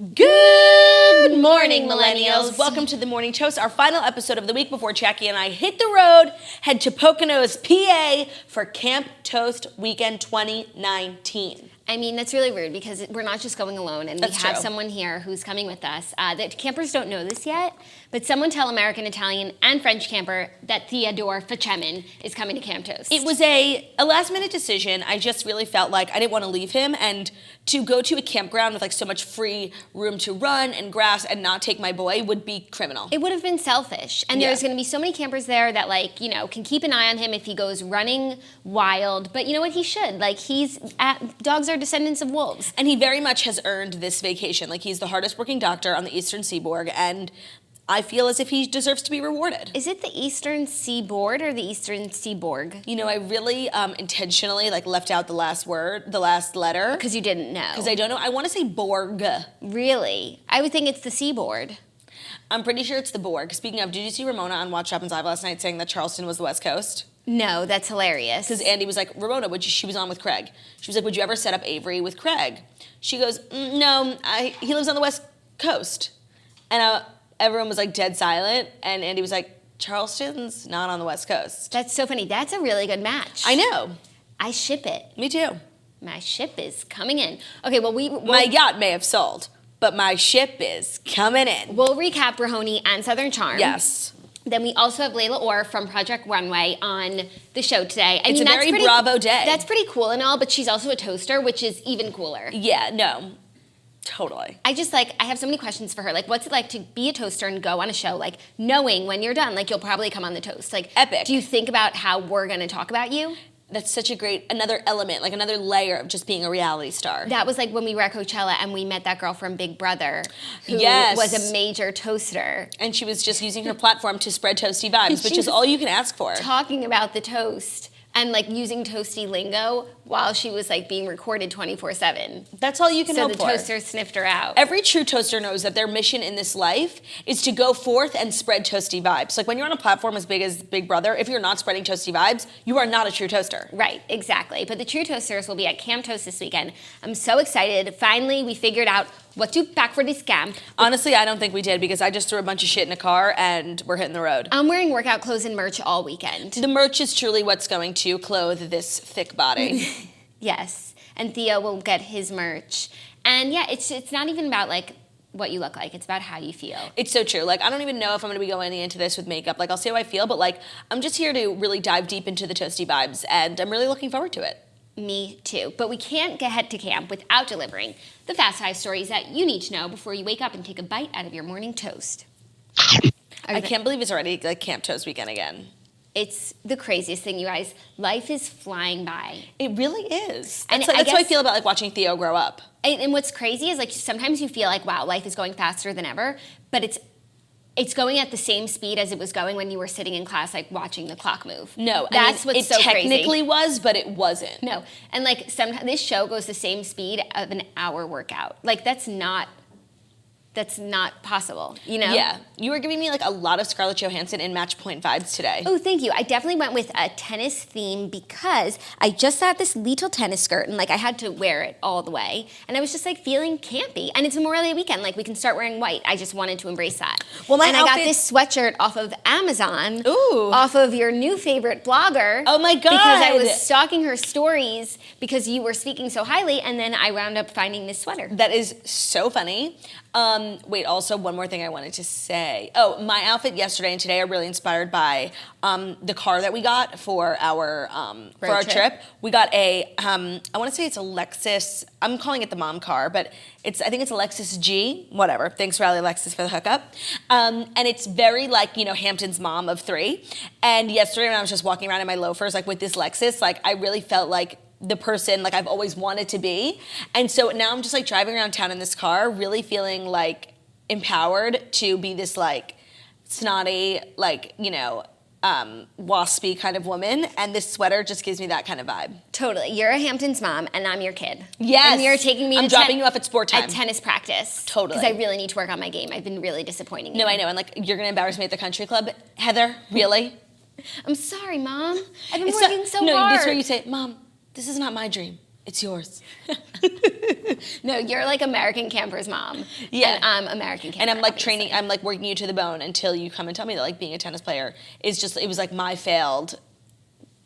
Good morning, millennials. Welcome to the Morning Toast, our final episode of the week before Jackie and I hit the road, head to Poconos, PA for Camp Toast Weekend 2019. I mean, that's really weird because we're not just going alone, and That's we have true. someone here who's coming with us. The campers don't know this yet, but someone tell American, Italian, and French camper that Theodore the Chairman is coming to Camp Toast. It was a last-minute decision. I just really felt like I didn't want to leave him, and to go to a campground with like so much free room to run and grass and not take my boy would be criminal. It would have been selfish, and there's going to be so many campers there that, like, you know, can keep an eye on him if he goes running wild. But you know what? He should. Like, dogs are descendants of wolves. And he very much has earned this vacation. Like, he's the hardest working doctor on the Eastern Seaboard, and I feel as if he deserves to be rewarded. Is it the Eastern Seaboard or the Eastern Seaborg? You know, I really intentionally left out the last word, the last letter. Because you didn't know. Because I don't know. I want to say Borg. Really? I would think it's the Seaboard. I'm pretty sure it's the Borg. Speaking of, did you see Ramona on Watch Happens Live last night saying that Charleston was the West Coast? No, that's hilarious. Because Andy was like, Ramona, she was on with Craig. She was like, would you ever set up Avery with Craig? She goes, no, he lives on the West Coast. And everyone was like dead silent. And Andy was like, Charleston's not on the West Coast. That's so funny. That's a really good match. I know. I ship it. Me too. My ship is coming in. Okay, well, my yacht may have sold, but my ship is coming in. We'll recap Rahoney and Southern Charm. Yes. Then we also have Lela Orr from Project Runway on the show today. It's a very Bravo day. That's pretty cool and all, but she's also a toaster, which is even cooler. Yeah, no, totally. I have so many questions for her. Like, what's it like to be a toaster and go on a show, like, knowing when you're done, like, you'll probably come on the toast? Like, epic. Do you think about how we're going to talk about you? That's such a great, another element, like another layer of just being a reality star. That was like when we were at Coachella and we met that girl from Big Brother who was a major toaster. And she was just using her platform to spread toasty vibes, which is all you can ask for. Talking about the toast and like using toasty lingo while she was like being recorded 24/7. That's all you can hope for. So the toaster sniffed her out. Every true toaster knows that their mission in this life is to go forth and spread toasty vibes. Like when you're on a platform as big as Big Brother, if you're not spreading toasty vibes, you are not a true toaster. Right, exactly. But the true toasters will be at Camp Toast this weekend. I'm so excited. Finally, we figured out what to pack for this camp. Honestly, I don't think we did because I just threw a bunch of shit in a car and we're hitting the road. I'm wearing workout clothes and merch all weekend. The merch is truly what's going to clothe this thick body. Yes, and Theo will get his merch. And yeah, it's not even about like what you look like. It's about how you feel. It's so true. Like, I don't even know if I'm going to be going into this with makeup. Like, I'll see how I feel, but like, I'm just here to really dive deep into the toasty vibes and I'm really looking forward to it. Me too. But we can't get head to camp without delivering the Fast Five stories that you need to know before you wake up and take a bite out of your morning toast. I can't believe it's already like Camp Toast weekend again. It's the craziest thing, you guys. Life is flying by. It really is. And That's how I feel about like watching Theo grow up. And what's crazy is like sometimes you feel like, wow, life is going faster than ever, but it's going at the same speed as it was going when you were sitting in class, like watching the clock move. No, that's what's so crazy. It technically was, but it wasn't. No, and like sometimes this show goes the same speed of an hour workout. Like that's not possible, you know? Yeah. You were giving me like a lot of Scarlett Johansson and Match Point vibes today. Oh, thank you. I definitely went with a tennis theme because I just had this little tennis skirt and like I had to wear it all the way. And I was just like feeling campy. And it's Memorial Day weekend. Like we can start wearing white. I just wanted to embrace that. Well, I got this sweatshirt off of Amazon. Ooh. Off of your new favorite blogger. Oh my God. Because I was stalking her stories because you were speaking so highly. And then I wound up finding this sweater. That is so funny. Wait, also one more thing I wanted to say. Oh, my outfit yesterday and today are really inspired by the car that we got for our trip. We got a I want to say it's a Lexus. I'm calling it the mom car, but I think it's a Lexus G. Whatever. Thanks, Riley Lexus, for the hookup. And it's very like, you know, Hampton's mom of three. And yesterday when I was just walking around in my loafers, like with this Lexus, like I really felt like the person like I've always wanted to be. And so now I'm just like driving around town in this car, really feeling like empowered to be this like snotty, like, you know, waspy kind of woman. And this sweater just gives me that kind of vibe. Totally. You're a Hampton's mom and I'm your kid. Yes. And you're taking me I'm dropping you off at sport time. At tennis practice. Totally. Because I really need to work on my game. I've been really disappointing you. No, I know. And like, you're going to embarrass me at the country club. Heather, really? I'm sorry, Mom. I've been working so hard. No, this is where you say, Mom, this is not my dream. It's yours. No, you're like American Camper's mom. Yeah. And I'm American Camper. And I'm like obviously. I'm like working you to the bone until you come and tell me that like being a tennis player is just, it was like my failed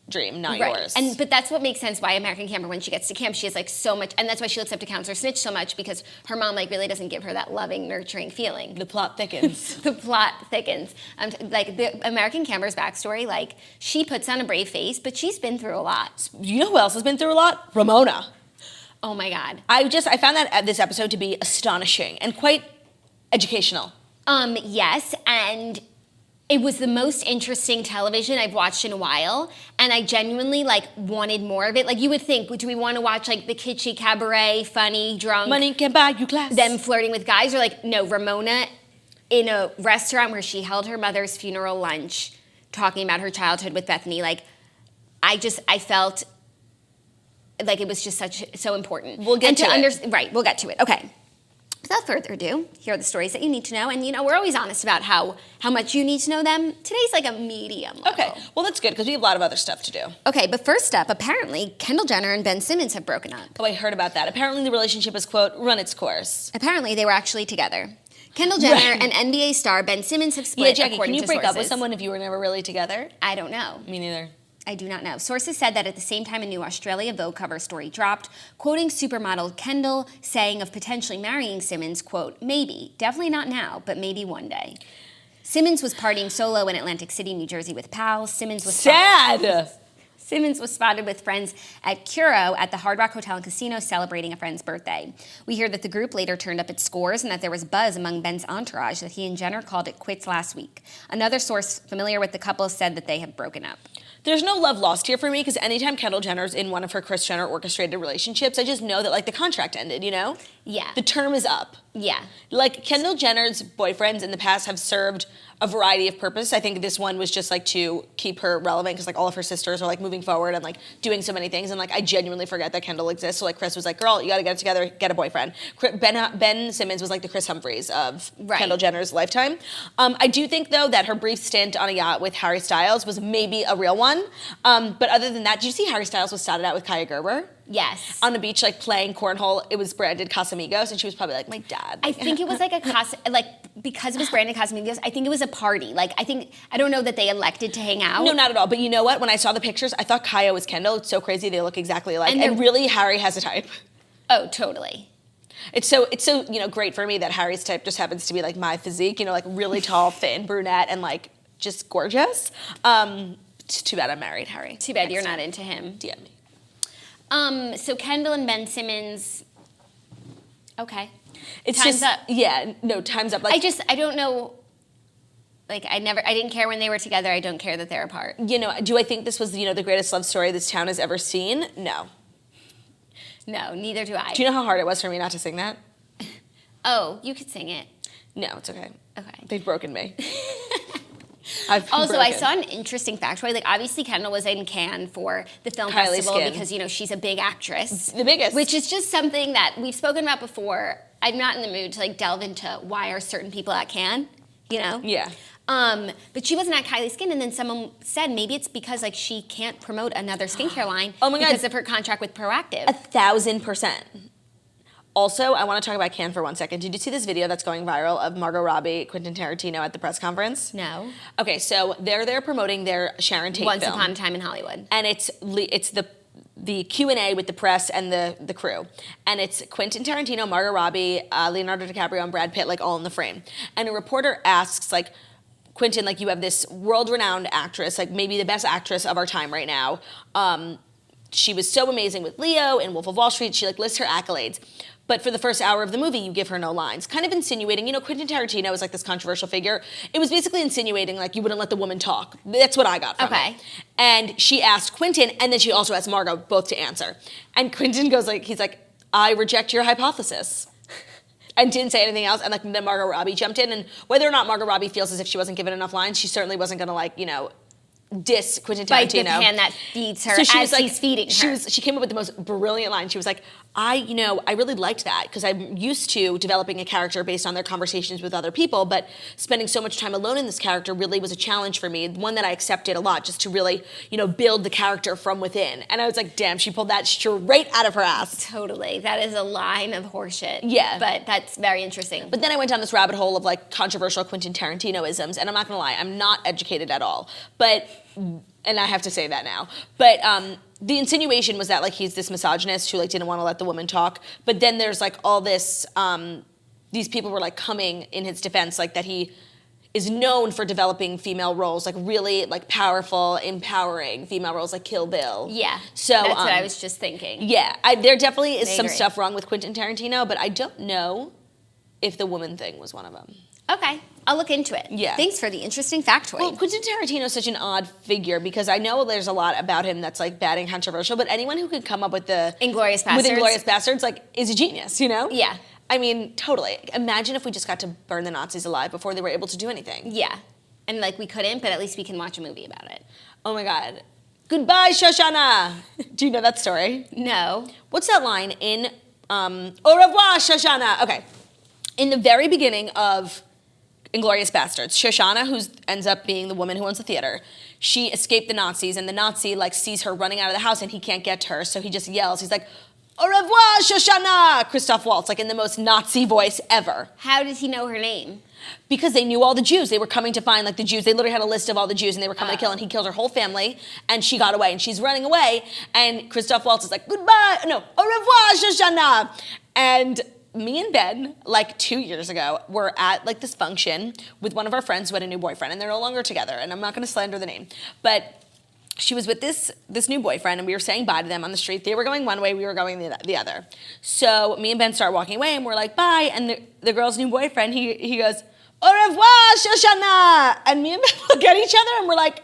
dream, not yours. But that's what makes sense why American Camper, when she gets to camp, she has like so much, and that's why she looks up to Counselor Snitch so much, because her mom like really doesn't give her that loving, nurturing feeling. The plot thickens. The plot thickens. Like the American Camper's backstory, like she puts on a brave face, but she's been through a lot. You know who else has been through a lot? Ramona. Oh my God. I found that this episode to be astonishing and quite educational. Yes, and it was the most interesting television I've watched in a while, and I genuinely like wanted more of it. Like you would think, do we want to watch like the kitschy cabaret, funny, drunk, Money can buy you class. them flirting with guys, or like no, Ramona in a restaurant where she held her mother's funeral lunch, talking about her childhood with Bethany. Like I felt like it was just so important. We'll get to it. Right, we'll get to it. Okay. Without further ado, here are the stories that you need to know. And, you know, we're always honest about how much you need to know them. Today's like a medium level. Okay, well, that's good because we have a lot of other stuff to do. Okay, but first up, apparently, Kendall Jenner and Ben Simmons have broken up. Oh, I heard about that. Apparently the relationship has, quote, run its course. Apparently, they were actually together. Kendall Jenner and NBA star Ben Simmons have split, Jackie, according can you to break sources. up with someone if you were never really together? I don't know. Me neither. I do not know. Sources said that at the same time a new Australia Vogue cover story dropped, quoting supermodel Kendall, saying of potentially marrying Simmons, quote, maybe, definitely not now, but maybe one day. Simmons was partying solo in Atlantic City, New Jersey with pals. Simmons was spotted with friends at Curo at the Hard Rock Hotel and Casino celebrating a friend's birthday. We hear that the group later turned up its scores and that there was buzz among Ben's entourage that he and Jenner called it quits last week. Another source familiar with the couple said that they have broken up. There's no love lost here for me because anytime Kendall Jenner's in one of her Kris Jenner orchestrated relationships, I just know that like the contract ended, you know? Yeah. The term is up. Yeah. Like Kendall Jenner's boyfriends in the past have served a variety of purpose. I think this one was just like to keep her relevant because like all of her sisters are like moving forward and like doing so many things, and like I genuinely forget that Kendall exists. So like Kris was like, girl, you gotta get it together, get a boyfriend. Ben Simmons was like the Chris Humphries of Kendall Jenner's lifetime. I do think though that her brief stint on a yacht with Harry Styles was maybe a real one. But other than that, did you see Harry Styles was started out with Kaya Gerber? Yes. On the beach, like playing cornhole. It was branded Casamigos, and she was probably like, my dad. I think it was like because it was branded Casamigos, I think it was a party. Like, I don't know that they elected to hang out. No, not at all. But you know what? When I saw the pictures, I thought Kaya was Kendall. It's so crazy. They look exactly alike. And really, Harry has a type. Oh, totally. It's so great for me that Harry's type just happens to be like my physique. You know, like really tall, thin, brunette, and like just gorgeous. It's too bad I'm married, Harry. Too bad you're not into him. DM me. So Kendall and Ben Simmons. Okay. It's time's just, up. Yeah, no, time's up. Like, I don't know. Like I didn't care when they were together. I don't care that they're apart. You know, do I think this was the greatest love story this town has ever seen? No. No, neither do I. Do you know how hard it was for me not to sing that? Oh, you could sing it. No, it's okay. Okay. They've broken me. Also, I saw an interesting factoid. Like, obviously, Kendall was in Cannes for the film festival because, she's a big actress. The biggest. Which is just something that we've spoken about before. I'm not in the mood to, like, delve into why are certain people at Cannes, you know? Yeah. But she wasn't at Kylie Skin, and then someone said maybe it's because, like, she can't promote another skincare line because of her contract with Proactive. 1,000%. Also, I want to talk about Cannes for 1 second. Did you see this video that's going viral of Margot Robbie, Quentin Tarantino at the press conference? No. Okay, so they're there promoting their Sharon Tate Once film. Upon a Time in Hollywood. And it's the Q&A with the press and the crew. And it's Quentin Tarantino, Margot Robbie, Leonardo DiCaprio, and Brad Pitt, like, all in the frame. And a reporter asks, like, Quentin, like, you have this world-renowned actress, like, maybe the best actress of our time right now. She was so amazing with Leo and Wolf of Wall Street. She, like, lists her accolades. But for the first hour of the movie, you give her no lines. Kind of insinuating, Quentin Tarantino is like this controversial figure. It was basically insinuating like you wouldn't let the woman talk. That's what I got from it. And she asked Quentin, and then she also asked Margot both to answer. And Quentin goes he's like, I reject your hypothesis. And didn't say anything else. And like then Margot Robbie jumped in. And whether or not Margot Robbie feels as if she wasn't given enough lines, she certainly wasn't gonna diss Quentin Tarantino. Bite the hand that feeds her as he's feeding her. She came up with the most brilliant line. She was like, I really liked that because I'm used to developing a character based on their conversations with other people, but spending so much time alone in this character really was a challenge for me, one that I accepted a lot, just to really, build the character from within. And I was like, damn, she pulled that straight out of her ass. Totally. That is a line of horseshit. Yeah. But that's very interesting. But then I went down this rabbit hole of like controversial Quentin Tarantino-isms, and I'm not gonna lie, I'm not educated at all. And I have to say that now. But the insinuation was that like he's this misogynist who like didn't want to let the woman talk. But then there's like all this, these people were like coming in his defense, like that he is known for developing female roles, like really like powerful, empowering female roles, like Kill Bill. Yeah. So that's what I was just thinking. Yeah, there definitely is some agree. stuff wrong with Quentin Tarantino, but I don't know if the woman thing was one of them. Okay, I'll look into it. Yeah. Thanks for the interesting factoid. Well, Quentin Tarantino is such an odd figure because I know there's a lot about him that's like bad and controversial, but anyone who could come up with Inglourious Bastards. with Inglourious Bastards like is a genius, Yeah. I mean, totally. Imagine if we just got to burn the Nazis alive before they were able to do anything. Yeah. And like we couldn't, but at least we can watch a movie about it. Oh my God. Goodbye, Shoshana. Do you know that story? No. What's that line in Au revoir, Shoshana? Okay. In the very beginning of Inglourious Bastards, Shoshana, who ends up being the woman who owns the theater, she escaped the Nazis, and the Nazi like sees her running out of the house, and he can't get to her, so he just yells. He's like, "Au revoir, Shoshana!" Christoph Waltz, like in the most Nazi voice ever. How did he know her name? Because they knew all the Jews. They were coming to find like the Jews. They literally had a list of all the Jews, and they were coming to kill. And he killed her whole family, and she got away, and she's running away. And Christoph Waltz is like, "Goodbye, no, au revoir, Shoshana!" And me and Ben, like 2 years ago, were at like this function with one of our friends who had a new boyfriend, and they're no longer together, and I'm not gonna slander the name, but she was with this new boyfriend, and we were saying bye to them on the street. They were going one way, we were going the other. So me and Ben start walking away, and we're like, bye, and the girl's new boyfriend, he goes, au revoir, Shoshana! And me and Ben look at each other, and we're like,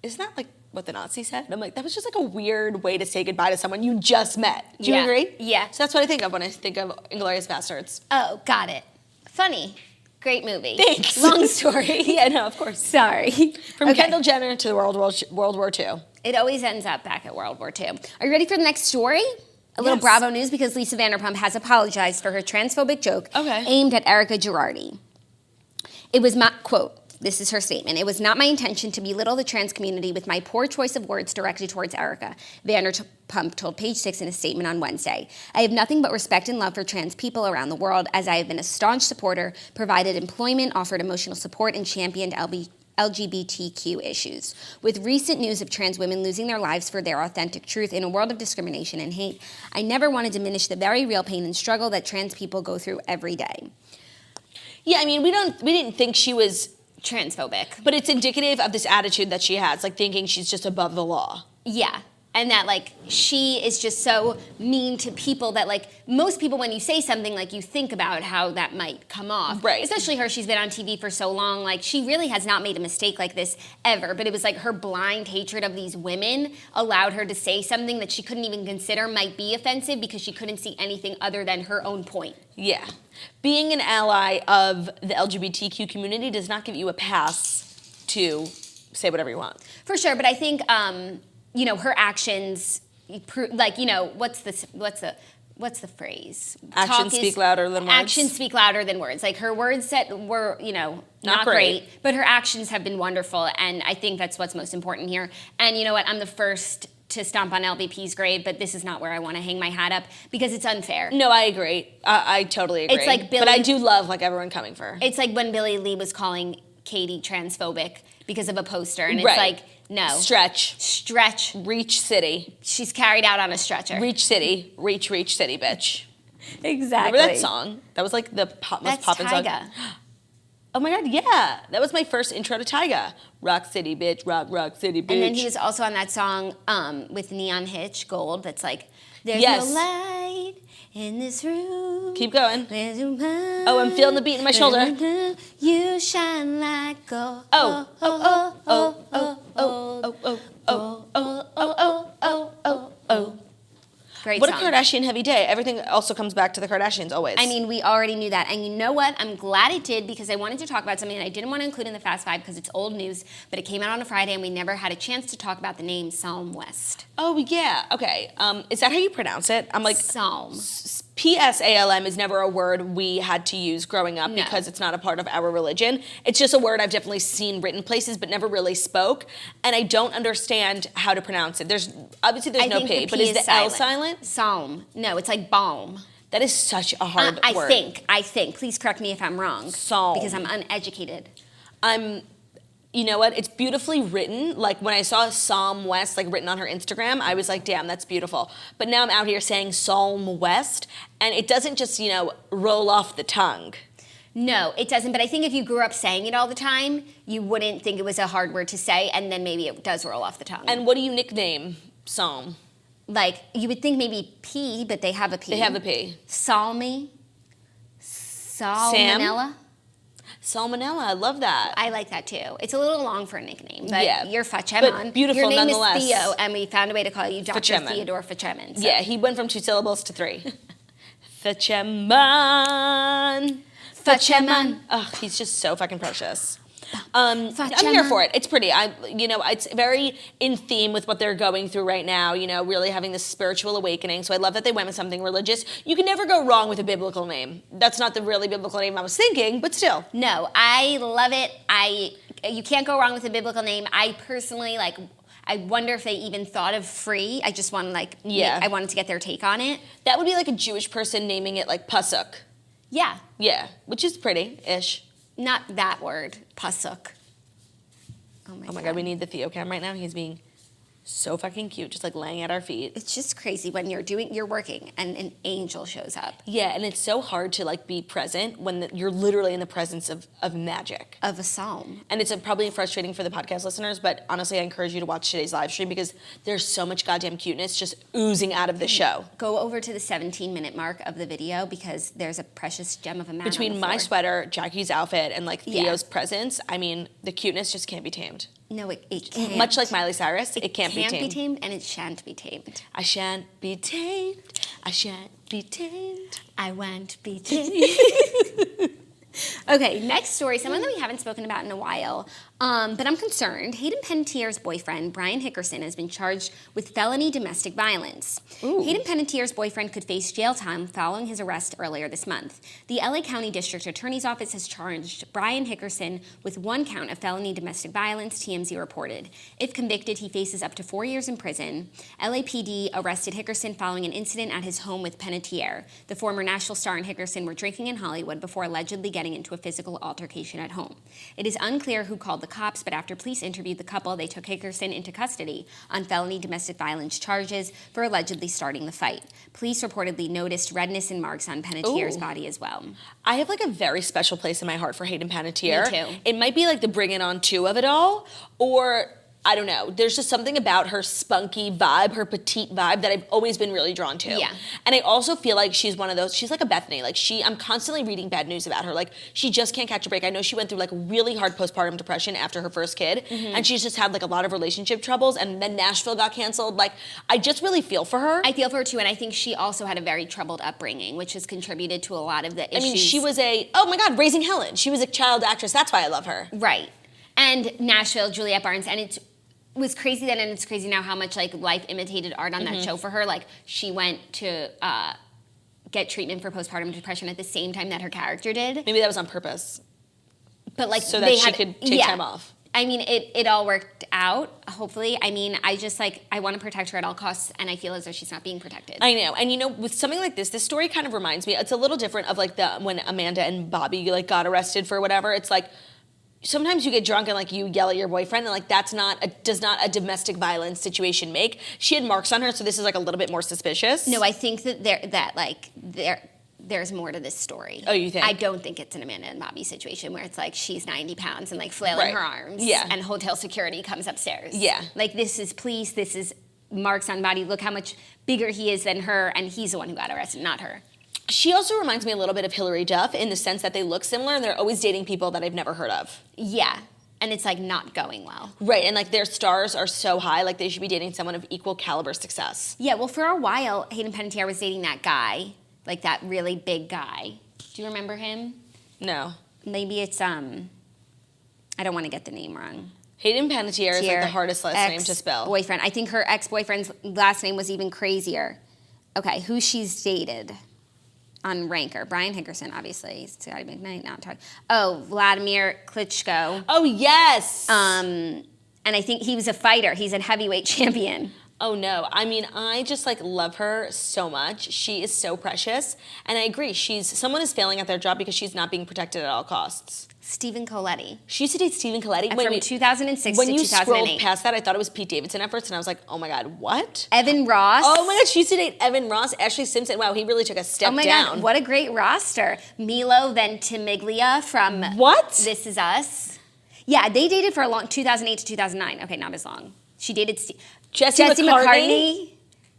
isn't that like what the Nazi said? And I'm like, that was just like a weird way to say goodbye to someone you just met. Do you agree? Yeah. So that's what I think of when I think of Inglourious Bastards. Oh, got it. Funny. Great movie. Thanks. Long story. Yeah, no, of course. Sorry. From Kendall Jenner to the World War II. It always ends up back at World War II. Are you ready for the next story? A little Yes. Bravo news because Lisa Vanderpump has apologized for her transphobic joke aimed at Erika Girardi. It was my, quote, this is her statement, "It was not my intention to belittle the trans community with my poor choice of words directed towards Erika," Vanderpump told Page Six in a statement on Wednesday. "I have nothing but respect and love for trans people around the world, as I have been a staunch supporter, provided employment, offered emotional support, and championed LGBTQ issues. With recent news of trans women losing their lives for their authentic truth in a world of discrimination and hate, I never want to diminish the very real pain and struggle that trans people go through every day." Yeah, I mean, we didn't think she was Transphobic. but it's indicative of this attitude that she has, like thinking she's just above the law. Yeah. And that, like, she is just so mean to people that, like, most people, when you say something, like, you think about how that might come off. Right. Especially her, she's been on TV for so long. Like, she really has not made a mistake like this ever. But it was like her blind hatred of these women allowed her to say something that she couldn't even consider might be offensive because she couldn't see anything other than her own point. Yeah. Being an ally of the LGBTQ community does not give you a pass to say whatever you want. For sure, but I think, her actions, like, what's the phrase? Actions speak louder than words. Actions speak louder than words. Like, her words were, not great, but her actions have been wonderful, and I think that's what's most important here. And you know what? I'm the first to stomp on LVP's grave, but this is not where I want to hang my hat up because it's unfair. No, I agree. I totally agree. It's like but I do love like everyone coming for her. It's like when Billie Lee was calling Katie transphobic because of a poster, and it's Right. like, no. Stretch. Reach city. She's carried out on a stretcher. Reach city. Reach city, bitch. Exactly. Remember that song? That was like the most poppin' song. Tyga. Oh my God, yeah. That was my first intro to Tyga. Rock city, bitch. Rock city, bitch. And then he was also on that song with Neon Hitch, Gold, that's like, there's Yes. no light in this room. Keep going. Oh, I'm feeling the beat in my shoulder. You shine like gold. Oh. Great What song. a Kardashian-heavy day. Everything also comes back to the Kardashians, always. I mean, we already knew that. And you know what? I'm glad it did because I wanted to talk about something that I didn't want to include in the Fast Five because it's old news, but it came out on a Friday and we never had a chance to talk about the name Psalm West. Oh, yeah. Okay. Is that how you pronounce it? I'm like... Psalm. P-S-A-L-M is never a word we had to use growing up because it's not a part of our religion. It's just a word I've definitely seen written places but never really spoke, and I don't understand how to pronounce it. There's no P, but is the L silent? Psalm. No, it's like balm. That is such a hard word. I think. Please correct me if I'm wrong. Psalm. Because I'm uneducated. You know what? It's beautifully written. Like when I saw Psalm West like written on her Instagram, I was like, damn, that's beautiful. But now I'm out here saying Psalm West, and it doesn't just, roll off the tongue. No, it doesn't. But I think if you grew up saying it all the time, you wouldn't think it was a hard word to say, and then maybe it does roll off the tongue. And what do you nickname Psalm? Like, you would think maybe P, but they have a P. They have a P. Salmi. Salmonella. Salmonella, I love that. I like that too. It's a little long for a nickname, but you're Facemon. But beautiful Your name nonetheless. is Theo, and we found a way to call you Dr. Facemon. Theodore Chairman. So. Yeah, he went from 2 syllables to 3. Facemon. Facemon. Oh, he's just so fucking precious. I'm here for it. It's pretty. It's very in theme with what they're going through right now, really having this spiritual awakening. So I love that they went with something religious. You can never go wrong with a biblical name. That's not the really biblical name I was thinking, but still. No, I love it. You can't go wrong with a biblical name. I personally, I wonder if they even thought of free. I just want to, I wanted to get their take on it. That would be like a Jewish person naming it like Pasuk. Yeah. Yeah, which is pretty-ish. Not that word, pasuk. Oh my God, we need the Theo cam right now. He's being so fucking cute, just like laying at our feet. It's just crazy when you're working and an angel shows up. Yeah, and it's so hard to be present when you're literally in the presence of magic. Of a psalm. And it's probably frustrating for the podcast listeners, but honestly, I encourage you to watch today's live stream because there's so much goddamn cuteness just oozing out of the show. Go over to the 17-minute mark of the video because there's a precious gem of a man Between on the floor. my sweater, Jackie's outfit, and Theo's presence, I mean, the cuteness just can't be tamed. No, it can't. Much like Miley Cyrus, it can't be tamed. It can't be tamed, and it shan't be tamed. I shan't be tamed. I shan't be tamed. I won't be tamed. Okay, next story, someone that we haven't spoken about in a while, but I'm concerned. Hayden Panettiere's boyfriend, Bryan Hickerson, has been charged with felony domestic violence. Ooh. Hayden Panettiere's boyfriend could face jail time following his arrest earlier this month. The LA County District Attorney's Office has charged Bryan Hickerson with 1 count of felony domestic violence, TMZ reported. If convicted, he faces up to 4 years in prison. LAPD arrested Hickerson following an incident at his home with Panettiere. The former Nashville star and Hickerson were drinking in Hollywood before allegedly getting into a physical altercation at home. It is unclear who called the cops, but after police interviewed the couple, they took Hickerson into custody on felony domestic violence charges for allegedly starting the fight. Police reportedly noticed redness and marks on Panettiere's body as well. I have a very special place in my heart for Hayden Panettiere. Me too. It might be the Bring It On 2 of it all, or I don't know. There's just something about her spunky vibe, her petite vibe that I've always been really drawn to. Yeah. And I also feel like she's one of those, she's like a Bethany. I'm constantly reading bad news about her. She just can't catch a break. I know she went through really hard postpartum depression after her first kid. Mm-hmm. And she's just had a lot of relationship troubles. And then Nashville got canceled. I just really feel for her. I feel for her too. And I think she also had a very troubled upbringing, which has contributed to a lot of the issues. I mean, she was Raising Helen. She was a child actress. That's why I love her. Right. And Nashville, Juliette Barnes. And it was crazy then, and it's crazy now how much life imitated art on that show for her. She went to get treatment for postpartum depression at the same time that her character did. Maybe that was on purpose. But so that she could take time off. I mean, it all worked out, hopefully. I mean, I just I want to protect her at all costs, and I feel as though she's not being protected. I know. And with something like this story kind of reminds me, it's a little different of when Amanda and Bobby got arrested for whatever. It's sometimes you get drunk and you yell at your boyfriend and does not a domestic violence situation make. She had marks on her, so this is a little bit more suspicious. No, I think that there's more to this story. Oh, you think? I don't think it's an Amanda and Bobby situation where it's she's 90 pounds and flailing her arms. Yeah. And hotel security comes upstairs. Yeah. This is police, this is marks on body. Look how much bigger he is than her, and he's the one who got arrested, not her. She also reminds me a little bit of Hillary Duff in the sense that they look similar and they're always dating people that I've never heard of. Yeah. and it's like not going well. Right, and like their stars are so high, like they should be dating someone of equal caliber success. Yeah, well, for a while, Hayden Panettiere was dating that guy, like that really big guy. Do you remember him? No. Maybe it's, I don't want to get the name wrong. Hayden Panettiere is like the hardest last name to spell. Boyfriend. I think her ex-boyfriend's last name was even crazier. Okay, who she's dated on Ranker. Bryan Hickerson, obviously. Scotty McKnight, not talking. Oh, Vladimir Klitschko. Oh, yes. And I think he was a fighter. He's a heavyweight champion. Oh, no. I mean, I just, like, love her so much. She is so precious. And I agree. Someone is failing at their job because she's not being protected at all costs. Stephen Colletti. She used to date Stephen Colletti. From 2006 to 2008. When you scrolled past that, I thought it was Pete Davidson at first, and I was like, oh my God, what? Evan Ross. Oh my God, she used to date Evan Ross. Ashley Simpson. Wow, he really took a step down. Oh my God, what a great roster. Milo Ventimiglia from What? This Is Us. Yeah, they dated for a long, 2008 to 2009. Okay, not as long. She dated Jesse McCartney.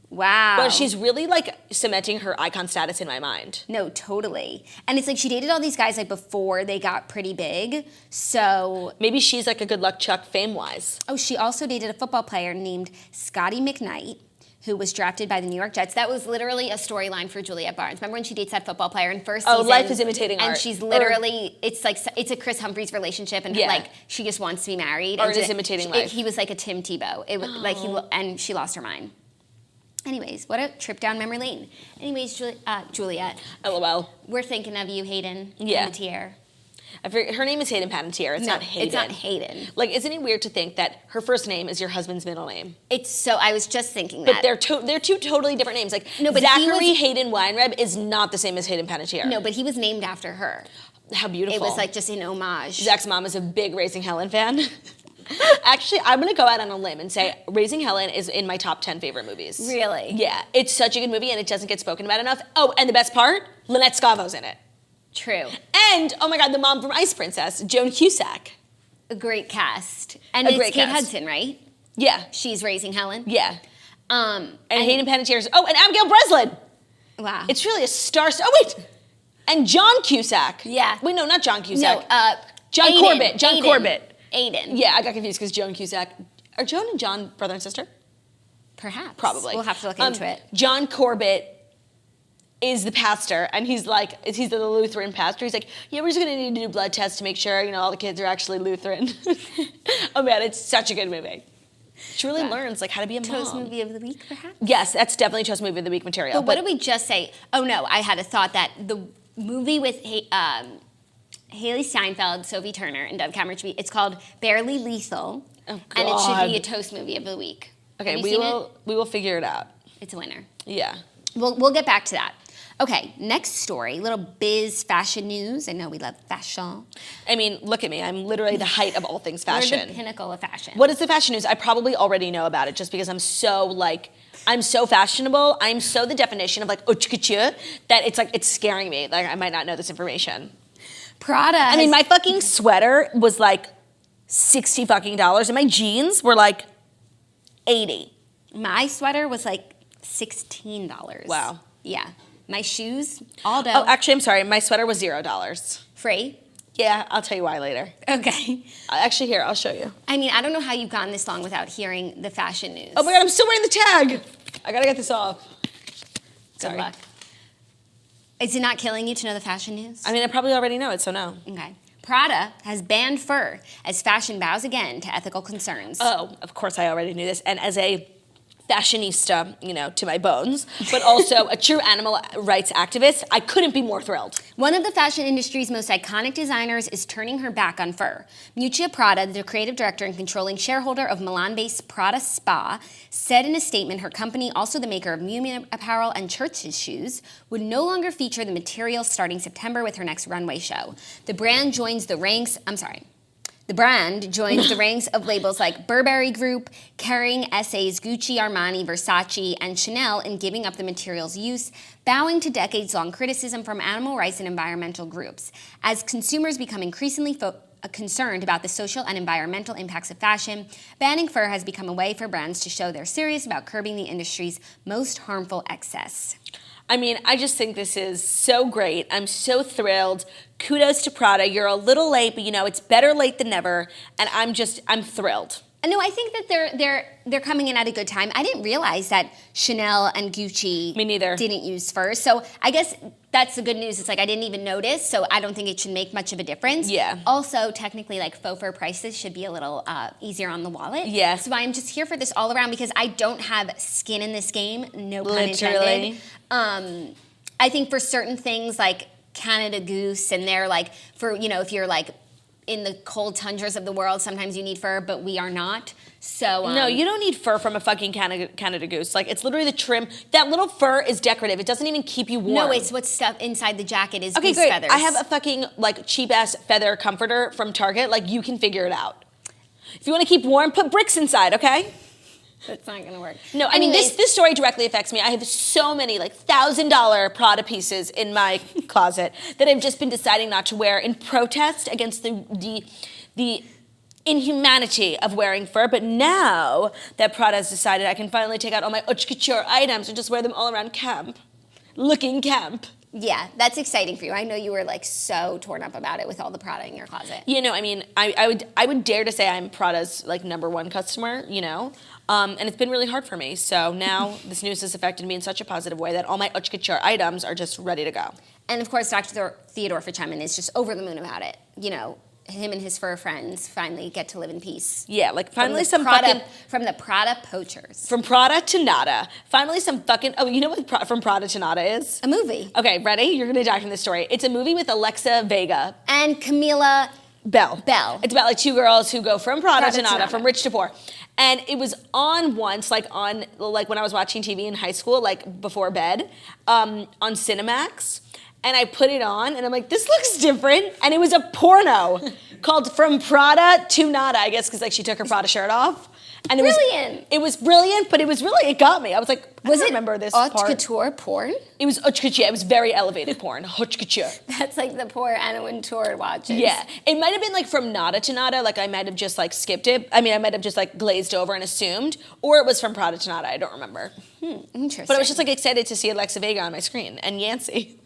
Wow. But she's really like cementing her icon status in my mind. No, totally. And it's like she dated all these guys like before they got pretty big. So maybe she's like a good luck Chuck fame-wise. Oh, she also dated a football player named Scotty McKnight, who was drafted by the New York Jets. That was literally a storyline for Juliette Barnes. Remember when she dates that football player in first season? Oh, Life is Imitating Art. And she's literally, it's a Chris Humphries relationship, and like she just wants to be married. Art is imitating life. He was like a Tim Tebow. It was like and she lost her mind. Anyways, what a trip down memory lane. Anyways, Juliette. LOL. We're thinking of you, Hayden Panettiere. Her name is Hayden Panettiere. It's not Hayden. It's not Hayden. Like, isn't it weird to think that her first name is your husband's middle name? It's so. I was just thinking that. But they're two totally different names. Like, no, but Zachary Hayden Weinreb is not the same as Hayden Panettiere. No, but he was named after her. How beautiful. It was like just an homage. Zach's mom is a big Raising Helen fan. Actually, I'm going to go out on a limb and say Raising Helen is in my top 10 favorite movies. Really? Yeah. It's such a good movie, and it doesn't get spoken about enough. Oh, and the best part? Lynette Scavo's in it. True. And, oh my God, the mom from Ice Princess, Joan Cusack. A great cast. And it's Kate Hudson, right? Yeah. She's Raising Helen? Yeah. And Hayden Panettiere's, and Abigail Breslin. Wow. It's really a star. Oh, wait. And John Cusack. Yeah. Wait, no, not John Cusack. No, John Aiden. Corbett. John Aiden. Corbett. Aiden. Yeah, I got confused because Joan Cusack. Are Joan and John brother and sister? Perhaps. Probably. We'll have to look into it. John Corbett is the pastor, and he's the Lutheran pastor. He's like, yeah, we're just going to need to do blood tests to make sure, all the kids are actually Lutheran. Oh, man, it's such a good movie. She really learns, how to be a mom. Toast movie of the week, perhaps? Yes, that's definitely Toast movie of the week material. But what did we just say? Oh, no, I had a thought that the movie with Haley Steinfeld, Sophie Turner, and Dove Cameron should be, it's called Barely Lethal. Oh, God. And it should be a Toast movie of the week. Okay, we will figure it out. It's a winner. Yeah. We'll get back to that. Okay, next story, little biz fashion news. I know we love fashion. I mean, look at me. I'm literally the height of all things fashion. We're the pinnacle of fashion. What is the fashion news? I probably already know about it just because I'm so fashionable. I'm so the definition of haute couture that it's scaring me. I might not know this information. Prada. I mean, my fucking sweater was $60 fucking dollars, and my jeans were $80. My sweater was $16. Wow. Yeah. My shoes, all dough. Oh, actually, I'm sorry. My sweater was $0. Free? Yeah, I'll tell you why later. Okay. Actually, here, I'll show you. I mean, I don't know how you've gone this long without hearing the fashion news. Oh my God, I'm still wearing the tag. I gotta get this off. Good luck. Is it not killing you to know the fashion news? I mean, I probably already know it, so no. Okay. Prada has banned fur as fashion bows again to ethical concerns. Oh, of course I already knew this. And as a fashionista, to my bones, but also a true animal rights activist, I couldn't be more thrilled. One of the fashion industry's most iconic designers is turning her back on fur. Miuccia Prada, the creative director and controlling shareholder of Milan-based Prada Spa, said in a statement her company, also the maker of Miu Miu apparel and church's shoes, would no longer feature the material starting September with her next runway show. The brand joins the ranks of labels like Burberry Group, Kering, Essays, Gucci, Armani, Versace, and Chanel in giving up the material's use, bowing to decades-long criticism from animal rights and environmental groups. As consumers become increasingly concerned about the social and environmental impacts of fashion, banning fur has become a way for brands to show they're serious about curbing the industry's most harmful excess. I mean, I just think this is so great. I'm so thrilled. Kudos to Prada. You're a little late, but you know, it's better late than never. And I'm thrilled. No, I think that they're coming in at a good time. I didn't realize that Chanel and Gucci Me neither. didn't use fur. So I guess that's the good news. It's like I didn't even notice, so I don't think it should make much of a difference. Yeah. Also, technically, like faux fur prices should be a little easier on the wallet. Yeah. So I'm just here for this all around because I don't have skin in this game. No pun Literally. intended. I think for certain things like Canada Goose, and they're like for if you're like in the cold tundras of the world, sometimes you need fur, but we are not. So no, you don't need fur from a fucking Canada Goose. Like, it's literally the trim. That little fur is decorative. It doesn't even keep you warm. No, it's what's stuff inside the jacket is okay, goose great. feathers. I have a fucking like cheap ass feather comforter from Target. Like, you can figure it out. If you want to keep warm, put bricks inside. Okay. That's not gonna work. No, I mean this story directly affects me. I have so many like $1,000 Prada pieces in my closet that I've just been deciding not to wear in protest against the inhumanity of wearing fur. But now that Prada has decided, I can finally take out all my haute couture items and just wear them all around camp, looking camp. Yeah, that's exciting for you. I know you were like so torn up about it with all the Prada in your closet. You know, I mean, I would dare to say I'm Prada's like number 1 customer. You know. And it's been really hard for me. So now this news has affected me in such a positive way that all my haute couture items are just ready to go. And of course, Dr. Theodore the Chairman is just over the moon about it. You know, him and his fur friends finally get to live in peace. Yeah, like finally from the Prada poachers. From Prada to Nada. Finally some fucking, oh, you know what From Prada to Nada is? A movie. Okay, ready? You're gonna die from this story. It's a movie with Alexa Vega. And Camila Bell. It's about like 2 girls who go from Prada to Nada, from rich to poor. And it was on once, like when I was watching TV in high school, like before bed, on Cinemax. And I put it on, and I'm like, this looks different. And it was a porno called From Prada to Nada, I guess, because like she took her Prada shirt off. And it was brilliant, but it got me. I was like, I don't remember this part. Haute couture porn? It was haute couture. It was very elevated porn. Haute couture. That's like the poor Anna Wintour watches. Yeah. It might have been like From Nada to Nada. Like I might have just like skipped it. I mean, I might have just like glazed over and assumed. Or it was From Prada to Nada. I don't remember. Interesting. But I was just like excited to see Alexa Vega on my screen. And Yancey.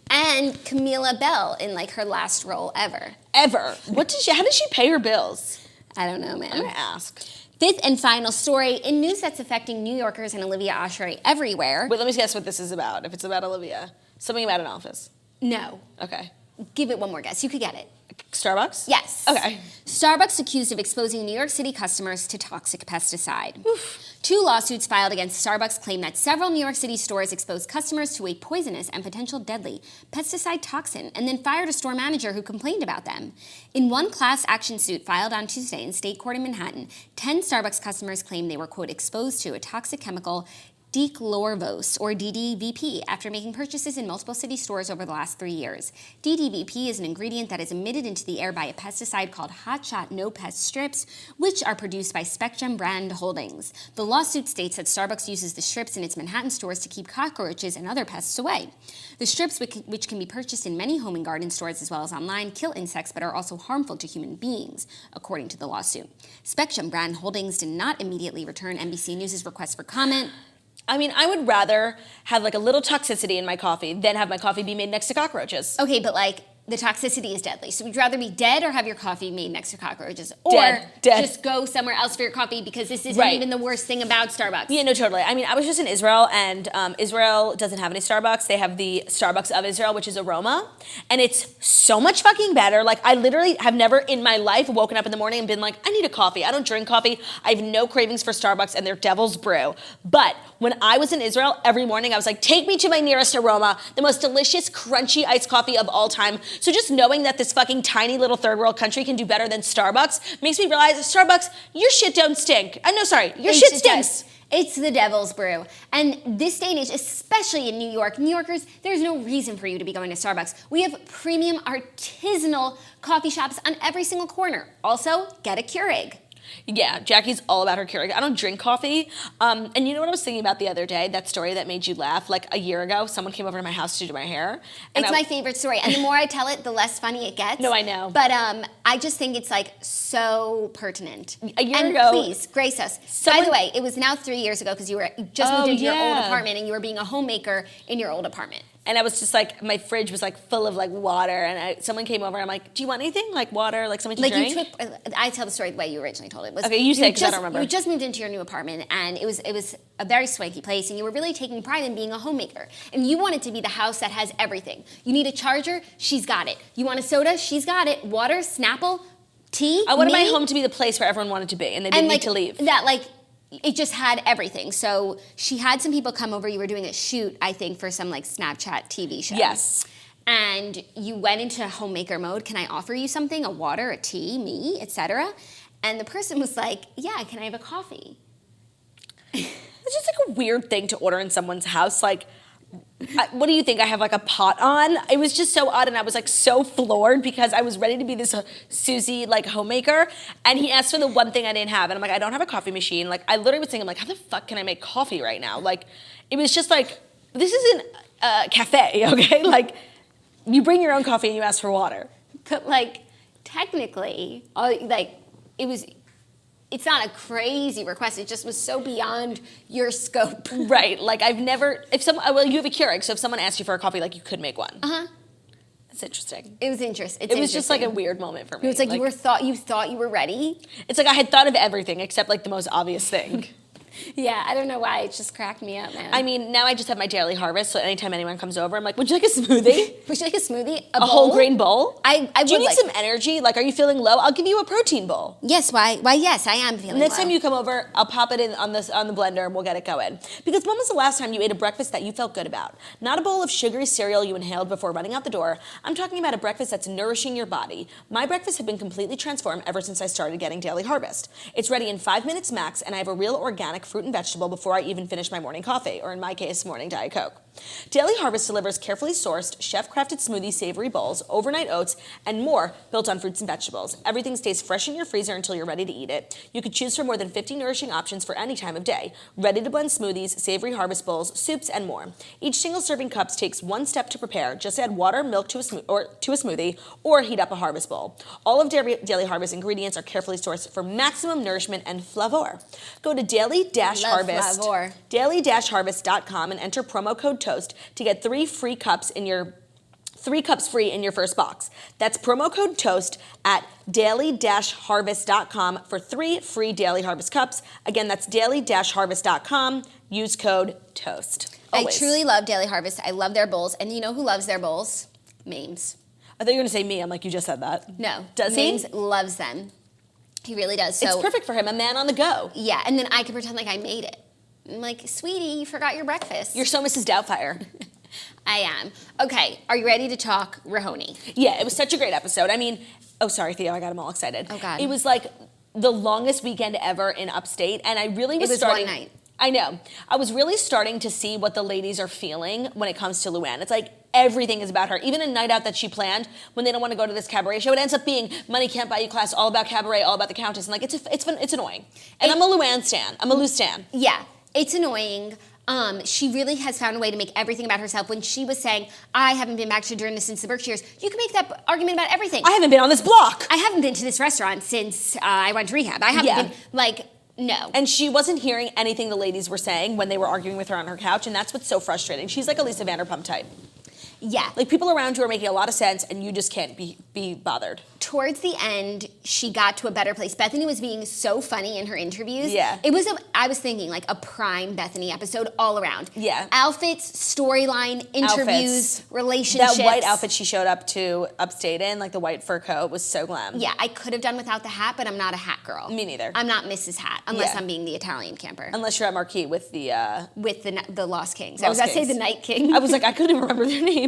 And Camila Bell in like her last role ever. How did she pay her bills? I don't know, man. I'm gonna ask. Fifth and final story in news that's affecting New Yorkers and Olivia Oshry everywhere. Wait, let me guess what this is about. If it's about Olivia, something about an office. No. Okay. Give it one more guess. You could get it. Starbucks? Yes. Okay. Starbucks accused of exposing New York City customers to toxic pesticide. Oof. 2 lawsuits filed against Starbucks claim that several New York City stores exposed customers to a poisonous and potential deadly pesticide toxin and then fired a store manager who complained about them. In one class action suit filed on Tuesday in state court in Manhattan, 10 Starbucks customers claimed they were, quote, exposed to a toxic chemical dichlorvos, or DDVP, after making purchases in multiple city stores over the last 3 years. DDVP is an ingredient that is emitted into the air by a pesticide called Hotshot No Pest strips, which are produced by Spectrum Brand Holdings. The lawsuit states that Starbucks uses the strips in its Manhattan stores to keep cockroaches and other pests away. The strips, which can be purchased in many home and garden stores as well as online, kill insects but are also harmful to human beings, according to the lawsuit. Spectrum Brand Holdings did not immediately return NBC News' request for comment. I mean, I would rather have like a little toxicity in my coffee than have my coffee be made next to cockroaches. Okay, but like the toxicity is deadly. So would you rather be dead or have your coffee made next to cockroaches? Dead. Or just go somewhere else for your coffee because this isn't even the worst thing about Starbucks. Yeah, no, totally. I mean, I was just in Israel, and Israel doesn't have any Starbucks. They have the Starbucks of Israel, which is Aroma, and it's so much fucking better. Like, I literally have never in my life woken up in the morning and been like, I need a coffee. I don't drink coffee. I have no cravings for Starbucks and their Devil's Brew. But when I was in Israel, every morning I was like, take me to my nearest Aroma, the most delicious, crunchy iced coffee of all time. So just knowing that this fucking tiny little third world country can do better than Starbucks makes me realize, Starbucks, your shit don't stink. No, sorry, your shit stinks. It's the Devil's Brew. And this day and age, especially in New York, New Yorkers, there's no reason for you to be going to Starbucks. We have premium artisanal coffee shops on every single corner. Also, get a Keurig. Yeah, Jackie's all about her Keurig. I don't drink coffee. And you know what I was thinking about the other day? That story that made you laugh? Like a year ago, someone came over to my house to do my hair. It's my favorite story. And the more I tell it, the less funny it gets. No, I know. But I just think it's like so pertinent. A year ago. Please, grace us. By the way, it was now 3 years ago because you just moved into your old apartment and you were being a homemaker in your old apartment. And I was just like, my fridge was like full of like water, and someone came over, and I'm like, do you want anything? Like water, like something to drink? I tell the story the way you originally told it. Okay, you say, because I don't remember. You just moved into your new apartment, and it was a very swanky place, and you were really taking pride in being a homemaker. And you want it to be the house that has everything. You need a charger? She's got it. You want a soda? She's got it. Water, Snapple, tea, I wanted my home to be the place where everyone wanted to be, and they didn't need to leave. It just had everything. So she had some people come over. You were doing a shoot, I think, for some like Snapchat TV show. Yes. And you went into homemaker mode. Can I offer you something? A water, a tea, me, etc. And the person was like, yeah, can I have a coffee? It's just like a weird thing to order in someone's house. Like, what do you think? I have like a pot on? It was just so odd, and I was like so floored because I was ready to be this Susie like homemaker, and he asked for the one thing I didn't have, and I'm like, I don't have a coffee machine. Like, I literally was thinking, like, how the fuck can I make coffee right now? Like, it was just like, this isn't a cafe, okay? Like, you bring your own coffee and you ask for water. But like, technically, it's not a crazy request. It just was so beyond your scope. Right. Like you have a Keurig, so if someone asked you for a coffee, like you could make one. Uh-huh. That's interesting. It was interesting. It was just like a weird moment for me. It was like you thought you were ready. It's like I had thought of everything except like the most obvious thing. Yeah, I don't know why. It just cracked me up, man. I mean, now I just have my daily harvest, so anytime anyone comes over, I'm like, would you like a smoothie? Would you like a smoothie? A whole grain bowl? Do you need some energy? Like, are you feeling low? I'll give you a protein bowl. Yes, why, yes, I am feeling Next low. time you come over, I'll pop it in on the blender and we'll get it going. Because when was the last time you ate a breakfast that you felt good about? Not a bowl of sugary cereal you inhaled before running out the door. I'm talking about a breakfast that's nourishing your body. My breakfasts have been completely transformed ever since I started getting Daily Harvest. It's ready in 5 minutes max, and I have a real organic fruit and vegetable before I even finish my morning coffee, or in my case, morning Diet Coke. Daily Harvest delivers carefully sourced, chef-crafted smoothie savory bowls, overnight oats, and more built on fruits and vegetables. Everything stays fresh in your freezer until you're ready to eat it. You could choose from more than 50 nourishing options for any time of day. Ready-to-blend smoothies, savory harvest bowls, soups, and more. Each single serving cup takes one step to prepare. Just add water, milk to a smoothie, or heat up a harvest bowl. All of Daily Harvest ingredients are carefully sourced for maximum nourishment and flavor. Go to daily-harvest.com and enter promo code TOAST to get 3 cups free in your first box. That's promo code TOAST at daily-harvest.com for 3 free Daily Harvest cups. Again, that's daily-harvest.com. Use code TOAST. Always. I truly love Daily Harvest. I love their bowls. And you know who loves their bowls? Mames. I thought you were going to say me. I'm like, you just said that. No. Does Mames he? loves them. He really does. So, it's perfect for him, a man on the go. Yeah, and then I can pretend like I made it. I'm like, sweetie, you forgot your breakfast. You're so Mrs. Doubtfire. I am. Okay, are you ready to talk Rahoney? Yeah, it was such a great episode. I mean, oh, sorry, Theo, I got him all excited. Oh, God. It was like the longest weekend ever in upstate, and I really was starting... It was one night. I know. I was really starting to see what the ladies are feeling when it comes to LuAnn. It's like everything is about her. Even a night out that she planned when they don't want to go to this cabaret show, it ends up being Money Can't Buy You class, all about cabaret, all about the Countess. And like, it's annoying. And I'm a LuAnn stan. I'm a Lu stan. Yeah, it's annoying. She really has found a way to make everything about herself. When she was saying, I haven't been back to Durham since the Berkshires, you can make that argument about everything. I haven't been on this block. I haven't been to this restaurant since I went to rehab. I haven't been, like... No. And she wasn't hearing anything the ladies were saying when they were arguing with her on her couch, and that's what's so frustrating. She's like a Lisa Vanderpump type. Yeah. Like, people around you are making a lot of sense, and you just can't be bothered. Towards the end, she got to a better place. Bethany was being so funny in her interviews. Yeah. I was thinking, like, a prime Bethany episode all around. Yeah. Outfits, storyline, interviews, relationships. That white outfit she showed up to upstate in, like the white fur coat, was so glam. Yeah, I could have done without the hat, but I'm not a hat girl. Me neither. I'm not Mrs. Hat, unless I'm being the Italian camper. Unless you're at Marquee with the... with the Lost Kings. I was about to say the Night King. I was like, I couldn't even remember their name.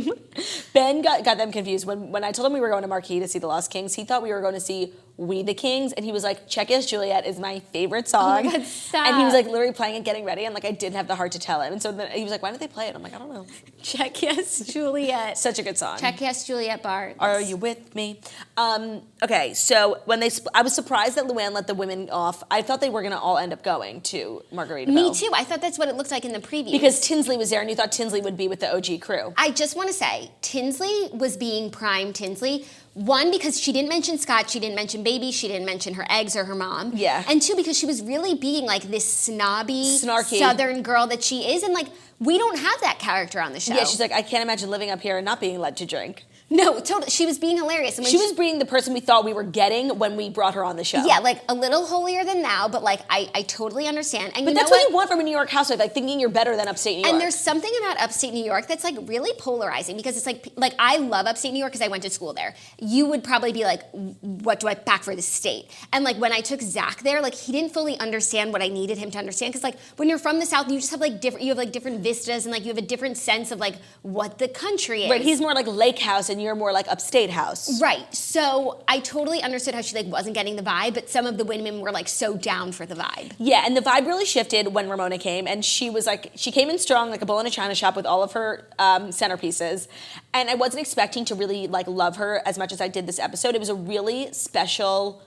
Ben got them confused. When I told him we were going to Marquee to see the Lost Kings, he thought we were going to see We the Kings, and he was like, Check Yes Juliet is my favorite song. Oh my God, stop. And he was like literally playing it, getting ready, and like I didn't have the heart to tell him. And so then he was like, why didn't they play it? I'm like, I don't know. Check Yes Juliet. Such a good song. Check Yes Juliet Bart. Are you with me? Okay, so when I was surprised that LuAnn let the women off. I thought they were gonna all end up going to Margaritaville. Me too. I thought that's what it looked like in the preview. Because Tinsley was there, and you thought Tinsley would be with the OG crew. I just want to say, Tinsley was being prime Tinsley. One, because she didn't mention Scott, she didn't mention baby, she didn't mention her eggs or her mom. Yeah. And two, because she was really being like this snobby, snarky Southern girl that she is, and like we don't have that character on the show. Yeah, she's like, I can't imagine living up here and not being led to drink. No, totally. She was being hilarious. And when she was being the person we thought we were getting when we brought her on the show. Yeah, like a little holier than thou, but like I totally understand. And but that's what you want from a New York housewife, like thinking you're better than upstate New York. And there's something about upstate New York that's like really polarizing because it's like I love upstate New York because I went to school there. You would probably be like, what do I pack for the state? And like when I took Zach there, like he didn't fully understand what I needed him to understand because like when you're from the South, you just have like different vistas and like you have a different sense of like what the country is. Right, he's more like lake house and you're more like upstate house. Right. So I totally understood how she like wasn't getting the vibe, but some of the women were like so down for the vibe. Yeah, and the vibe really shifted when Ramona came, and she was like, she came in strong like a bull in a china shop with all of her centerpieces, and I wasn't expecting to really like love her as much as I did this episode. It was a really special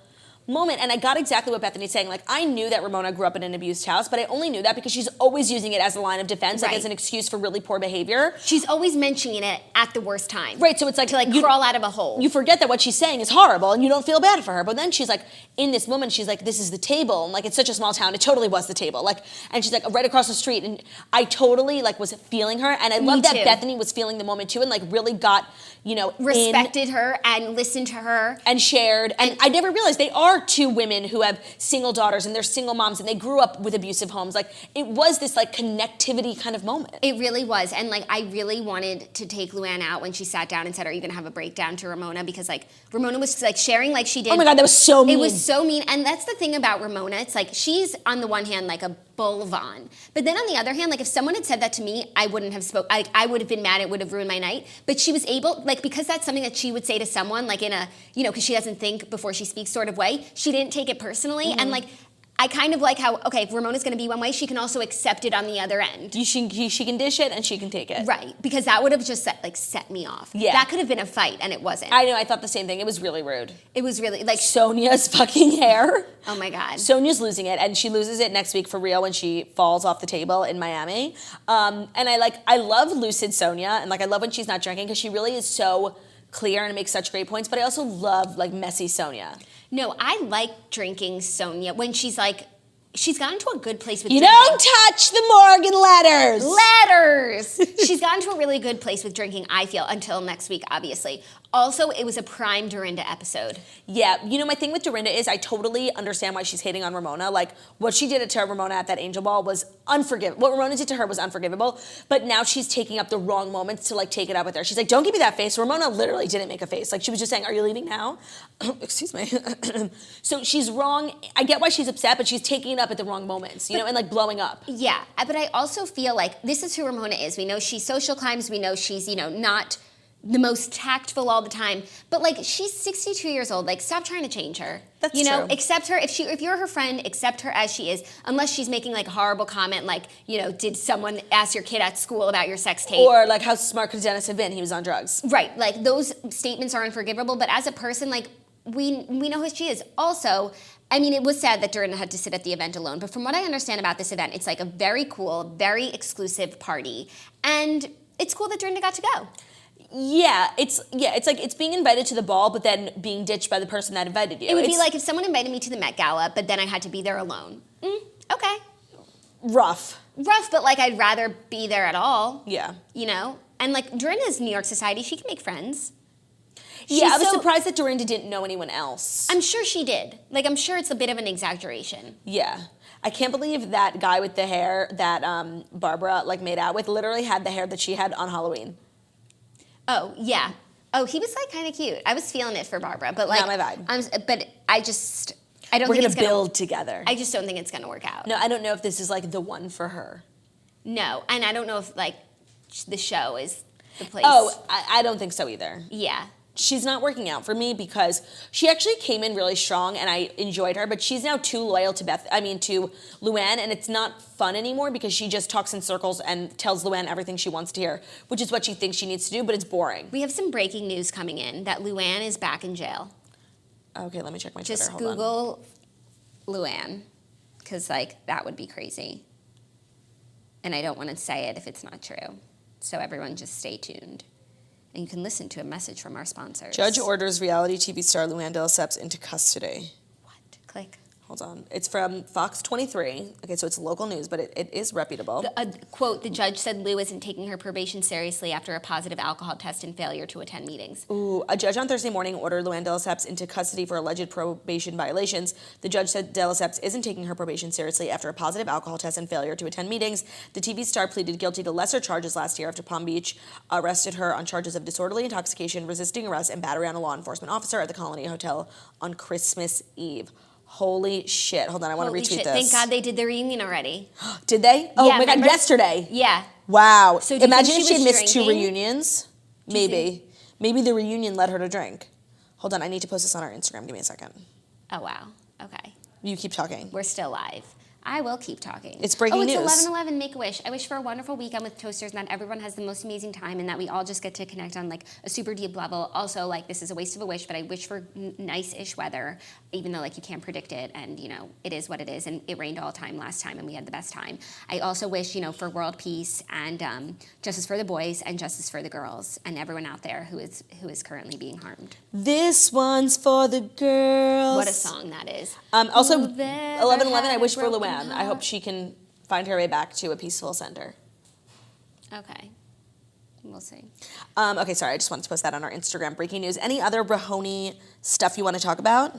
moment, and I got exactly what Bethany's saying. Like, I knew that Ramona grew up in an abused house, but I only knew that because she's always using it as a line of defense, like as an excuse for really poor behavior. She's always mentioning it at the worst time. Right, so it's like to like crawl out of a hole. You forget that what she's saying is horrible, and you don't feel bad for her. But then she's like, in this moment, she's like, this is the table, and like it's such a small town, it totally was the table. Like, and she's like right across the street, and I totally like was feeling her, and I love that Bethany was feeling the moment too, and like really got, you know, respected her and listened to her and shared. And I never realized they are two women who have single daughters and they're single moms and they grew up with abusive homes. Like it was this like connectivity kind of moment. It really was. And like I really wanted to take LuAnn out when she sat down and said, are you gonna have a breakdown to Ramona? Because like Ramona was like sharing like she did. Oh my God, that was so mean. It was so mean. And that's the thing about Ramona. It's like she's on the one hand like a bull Vaughn. But then on the other hand, like if someone had said that to me, I wouldn't have I would have been mad, it would have ruined my night. But she was able, like because that's something that she would say to someone like in a, you know, because she doesn't think before she speaks sort of way, she didn't take it personally. Mm-hmm. And like I kind of like how, okay, if Ramona's going to be one way, she can also accept it on the other end. She can dish it and she can take it. Right, because that would have just set me off. Yeah. That could have been a fight, and it wasn't. I know, I thought the same thing. It was really rude. It was really, like... Sonia's fucking hair. Oh my God. Sonia's losing it, and she loses it next week for real when she falls off the table in Miami. And I love lucid Sonia, and like I love when she's not drinking, because she really is so clear and makes such great points, but I also love like messy Sonia. No, I like drinking Sonia when she's like... She's gotten to a good place with drinking. You don't touch the Morgan letters! Letters! She's gotten to a really good place with drinking, I feel, until next week, obviously. Also, it was a prime Dorinda episode. Yeah, you know, my thing with Dorinda is I totally understand why she's hating on Ramona. Like, what she did to Ramona at that Angel Ball was unforgivable. What Ramona did to her was unforgivable, but now she's taking up the wrong moments to, like, take it up with her. She's like, don't give me that face. Ramona literally didn't make a face. Like, she was just saying, are you leaving now? Excuse me. So she's wrong. I get why she's upset, but she's taking it up at the wrong moments, you know, and, like, blowing up. Yeah, but I also feel like this is who Ramona is. We know she social climbs. We know she's, you know, not... the most tactful all the time, but like she's 62 years old. Like, stop trying to change her. That's you know, true. Accept her if you're her friend. Accept her as she is, unless she's making like a horrible comment, like, you know, did someone ask your kid at school about your sex tape? Or like, how smart could Dennis have been? He was on drugs. Right. Like those statements are unforgivable. But as a person, like we know who she is. Also, I mean, it was sad that Dorinda had to sit at the event alone. But from what I understand about this event, it's like a very cool, very exclusive party, and it's cool that Dorinda got to go. Yeah, it's like it's being invited to the ball, but then being ditched by the person that invited you. It would be like if someone invited me to the Met Gala, but then I had to be there alone. Okay. Rough, but like I'd rather be there at all. Yeah. You know? And like Dorinda's New York society, she can make friends. Yeah, I was surprised that Dorinda didn't know anyone else. I'm sure she did. Like, I'm sure it's a bit of an exaggeration. Yeah. I can't believe that guy with the hair that Barbara like made out with literally had the hair that she had on Halloween. Oh, yeah. Oh, he was like kind of cute. I was feeling it for Barbara, but like not my vibe. But I don't think We're it's gonna build together. I just don't think it's gonna work out. No, I don't know if this is like the one for her. No, and I don't know if like the show is the place. Oh, I don't think so either. Yeah. she's not working out for me because she actually came in really strong and I enjoyed her, but she's now too loyal to LuAnn, and it's not fun anymore because she just talks in circles and tells LuAnn everything she wants to hear, which is what she thinks she needs to do, but it's boring. We have some breaking news coming in that LuAnn is back in jail. Okay, let me check my Twitter. Just Google LuAnn, because that would be crazy. And I don't want to say it if it's not true. So everyone just stay tuned. And you can listen to a message from our sponsors. Judge orders reality TV star LuAnn De Lesseps into custody. What? Click. Hold on. It's from Fox 23. Okay, so it's local news, but it is reputable. Quote, the judge said Lou isn't taking her probation seriously after a positive alcohol test and failure to attend meetings. Ooh, a judge on Thursday morning ordered LuAnn De Lesseps into custody for alleged probation violations. The judge said De Lesseps isn't taking her probation seriously after a positive alcohol test and failure to attend meetings. The TV star pleaded guilty to lesser charges last year after Palm Beach arrested her on charges of disorderly intoxication, resisting arrest, and battery on a law enforcement officer at the Colony Hotel on Christmas Eve. Holy shit. Hold on, I want to retweet this. Thank God they did the reunion already. Did they? Oh yeah, my God, yesterday. Yeah. Wow. So imagine if she had missed drinking? 2 reunions. Maybe. Maybe the reunion led her to drink. Hold on, I need to post this on our Instagram. Give me a second. Oh, wow. Okay. You keep talking. We're still live. I will keep talking. It's breaking news. It's 11/11, Make-A-Wish. I wish for a wonderful weekend with toasters and that everyone has the most amazing time and that we all just get to connect on a super deep level. Also, this is a waste of a wish, but I wish for nice-ish weather, even though you can't predict it and, it is what it is and it rained all the time last time and we had the best time. I also wish, for world peace and justice for the boys and justice for the girls and everyone out there who is currently being harmed. This one's for the girls. What a song that is. Also, 11/11, I wish for LuAnn. I hope she can find her way back to a peaceful center. Okay. We'll see. Okay, sorry, I just wanted to post that on our Instagram. Breaking news. Any other Rahoney stuff you want to talk about?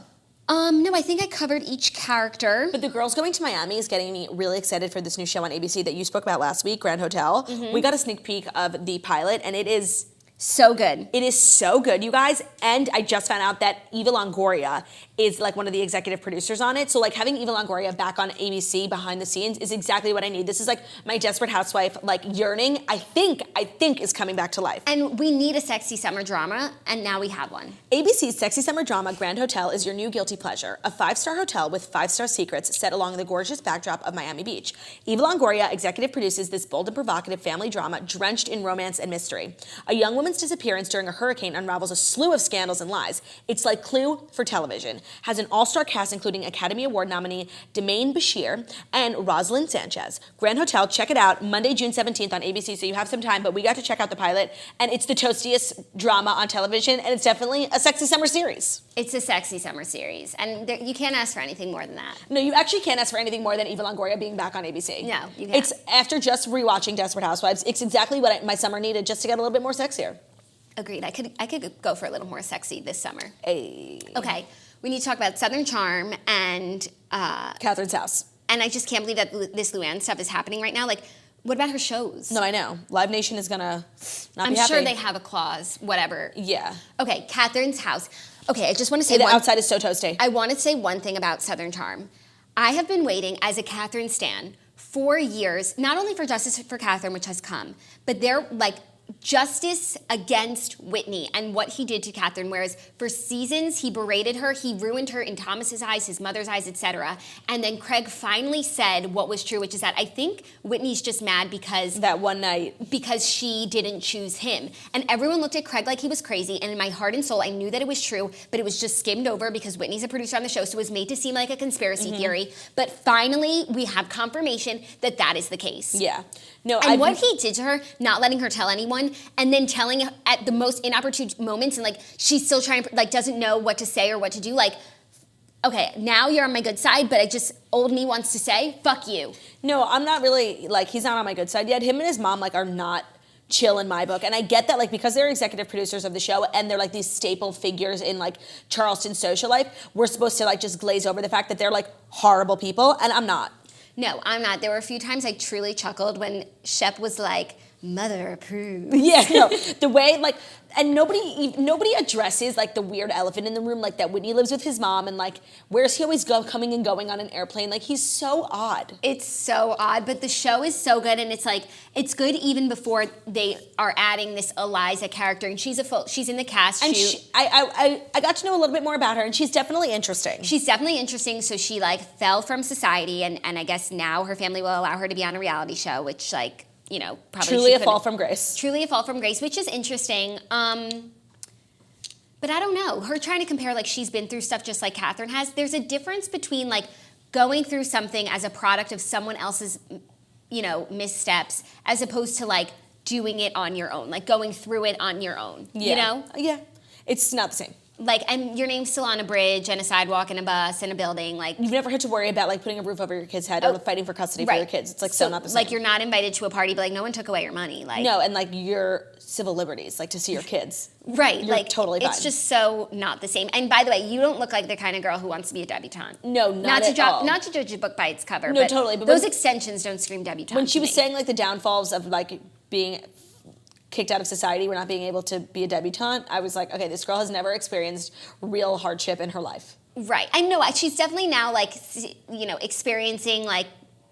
No, I think I covered each character. But the girls going to Miami is getting me really excited for this new show on ABC that you spoke about last week, Grand Hotel. Mm-hmm. We got a sneak peek of the pilot, and it is so good. It is so good, you guys. And I just found out that Eva Longoria is one of the executive producers on it. So having Eva Longoria back on ABC behind the scenes is exactly what I need. This is my Desperate Housewife yearning. I think is coming back to life. And we need a sexy summer drama, and now we have one. ABC's sexy summer drama Grand Hotel is your new guilty pleasure. A 5-star hotel with 5-star secrets set along the gorgeous backdrop of Miami Beach. Eva Longoria executive produces this bold and provocative family drama drenched in romance and mystery. A young woman's disappearance during a hurricane unravels a slew of scandals and lies. It's like Clue for television. Has an all-star cast including Academy Award nominee Demaine Bashir and Rosalind Sanchez. Grand Hotel, check it out Monday, June 17th on ABC, so you have some time, but we got to check out the pilot, and it's the toastiest drama on television, and it's definitely a sexy summer series. It's a sexy summer series, and you can't ask for anything more than that. No, you actually can't ask for anything more than Eva Longoria being back on ABC. No, you can't. It's after just rewatching Desperate Housewives, it's exactly what my summer needed just to get a little bit more sexier. Agreed. I could go for a little more sexy this summer. Hey. Okay, we need to talk about Southern Charm and Catherine's house. And I just can't believe that this LuAnn stuff is happening right now. What about her shows? No, I know. Live Nation is gonna not I'm be happy. sure they have a clause, whatever. Yeah. Okay, Catherine's house. Okay, I just want to say the outside is so toasty. I want to say one thing about Southern Charm. I have been waiting as a Catherine stan for years, not only for justice for Catherine, which has come, but they're justice against Whitney and what he did to Catherine, whereas for seasons he berated her, he ruined her in Thomas's eyes, his mother's eyes, etc. And then Craig finally said what was true, which is that I think Whitney's just mad because that one night because she didn't choose him. And everyone looked at Craig like he was crazy, and in my heart and soul I knew that it was true, but it was just skimmed over because Whitney's a producer on the show, so it was made to seem like a conspiracy theory. But finally we have confirmation that that is the case. Yeah. No, and what he did to her, not letting her tell anyone, and then telling at the most inopportune moments, and she's still trying to doesn't know what to say or what to do. Okay, now you're on my good side, but old me wants to say, fuck you. No, I'm not really he's not on my good side yet. Him and his mom are not chill in my book, and I get that because they're executive producers of the show and they're these staple figures in Charleston's social life. We're supposed to just glaze over the fact that they're horrible people, and I'm not. No, I'm not. There were a few times I truly chuckled when Shep was mother approved. Yeah, no, the way, like, and nobody addresses, like, the weird elephant in the room, like, that Whitney lives with his mom, and, like, where's he always coming and going on an airplane? Like, he's so odd. It's so odd, but the show is so good, and it's, like, it's good even before they are adding this Eliza character, and she's in the cast And shoot. I got to know a little bit more about her, and she's definitely interesting. She's definitely interesting, so she, like, fell from society, and I guess now her family will allow her to be on a reality show, which, like, you know, probably Truly a fall from grace. Truly a fall from grace, which is interesting. But I don't know. Her trying to compare, like, she's been through stuff just like Catherine has. There's a difference between, like, going through something as a product of someone else's, you know, missteps, as opposed to, like, doing it on your own, like, going through it on your own, you know? Yeah. It's not the same. Like, and your name's still on a bridge and a sidewalk and a bus and a building. Like, you've never had to worry about, like, putting a roof over your kid's head or fighting for custody for your kids. It's, like, so not the same. Like, you're not invited to a party, but, like, no one took away your money. Like, no, and, like, your civil liberties, like, to see your kids. Right. You're like, totally fine. It's just so not the same. And by the way, you don't look like the kind of girl who wants to be a debutante. No, not at all. Not to judge a book by its cover. No, but totally. But those extensions don't scream debutante. When she was saying, like, the downfalls of, like, being kicked out of society, we're not being able to be a debutante, I was like, okay, this girl has never experienced real hardship in her life. Right. I know. She's definitely now, like, you know, experiencing, like,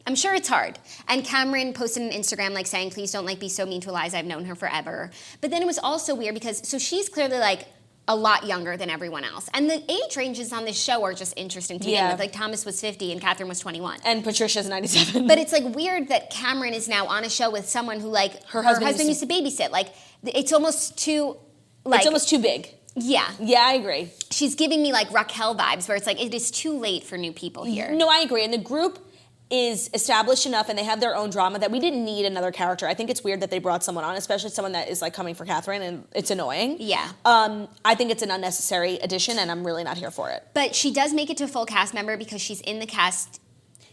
I'm sure it's hard. And Camryn posted on Instagram, like, saying, please don't, like, be so mean to Eliza. I've known her forever. But then it was also weird because, so she's clearly, like, a lot younger than everyone else. And the age ranges on this show are just interesting to begin with. Like, Thomas was 50 and Catherine was 21. And Patricia's 97. But it's, like, weird that Camryn is now on a show with someone who, like, her husband used to babysit. Like, it's almost too, like... It's almost too big. Yeah. Yeah, I agree. She's giving me, like, Raquel vibes, where it's, like, it is too late for new people here. No, I agree. And the group is established enough and they have their own drama that we didn't need another character. I think it's weird that they brought someone on, especially someone that is, like, coming for Catherine, and it's annoying. Yeah. I think it's an unnecessary addition, and I'm really not here for it. But she does make it to a full cast member because she's in the cast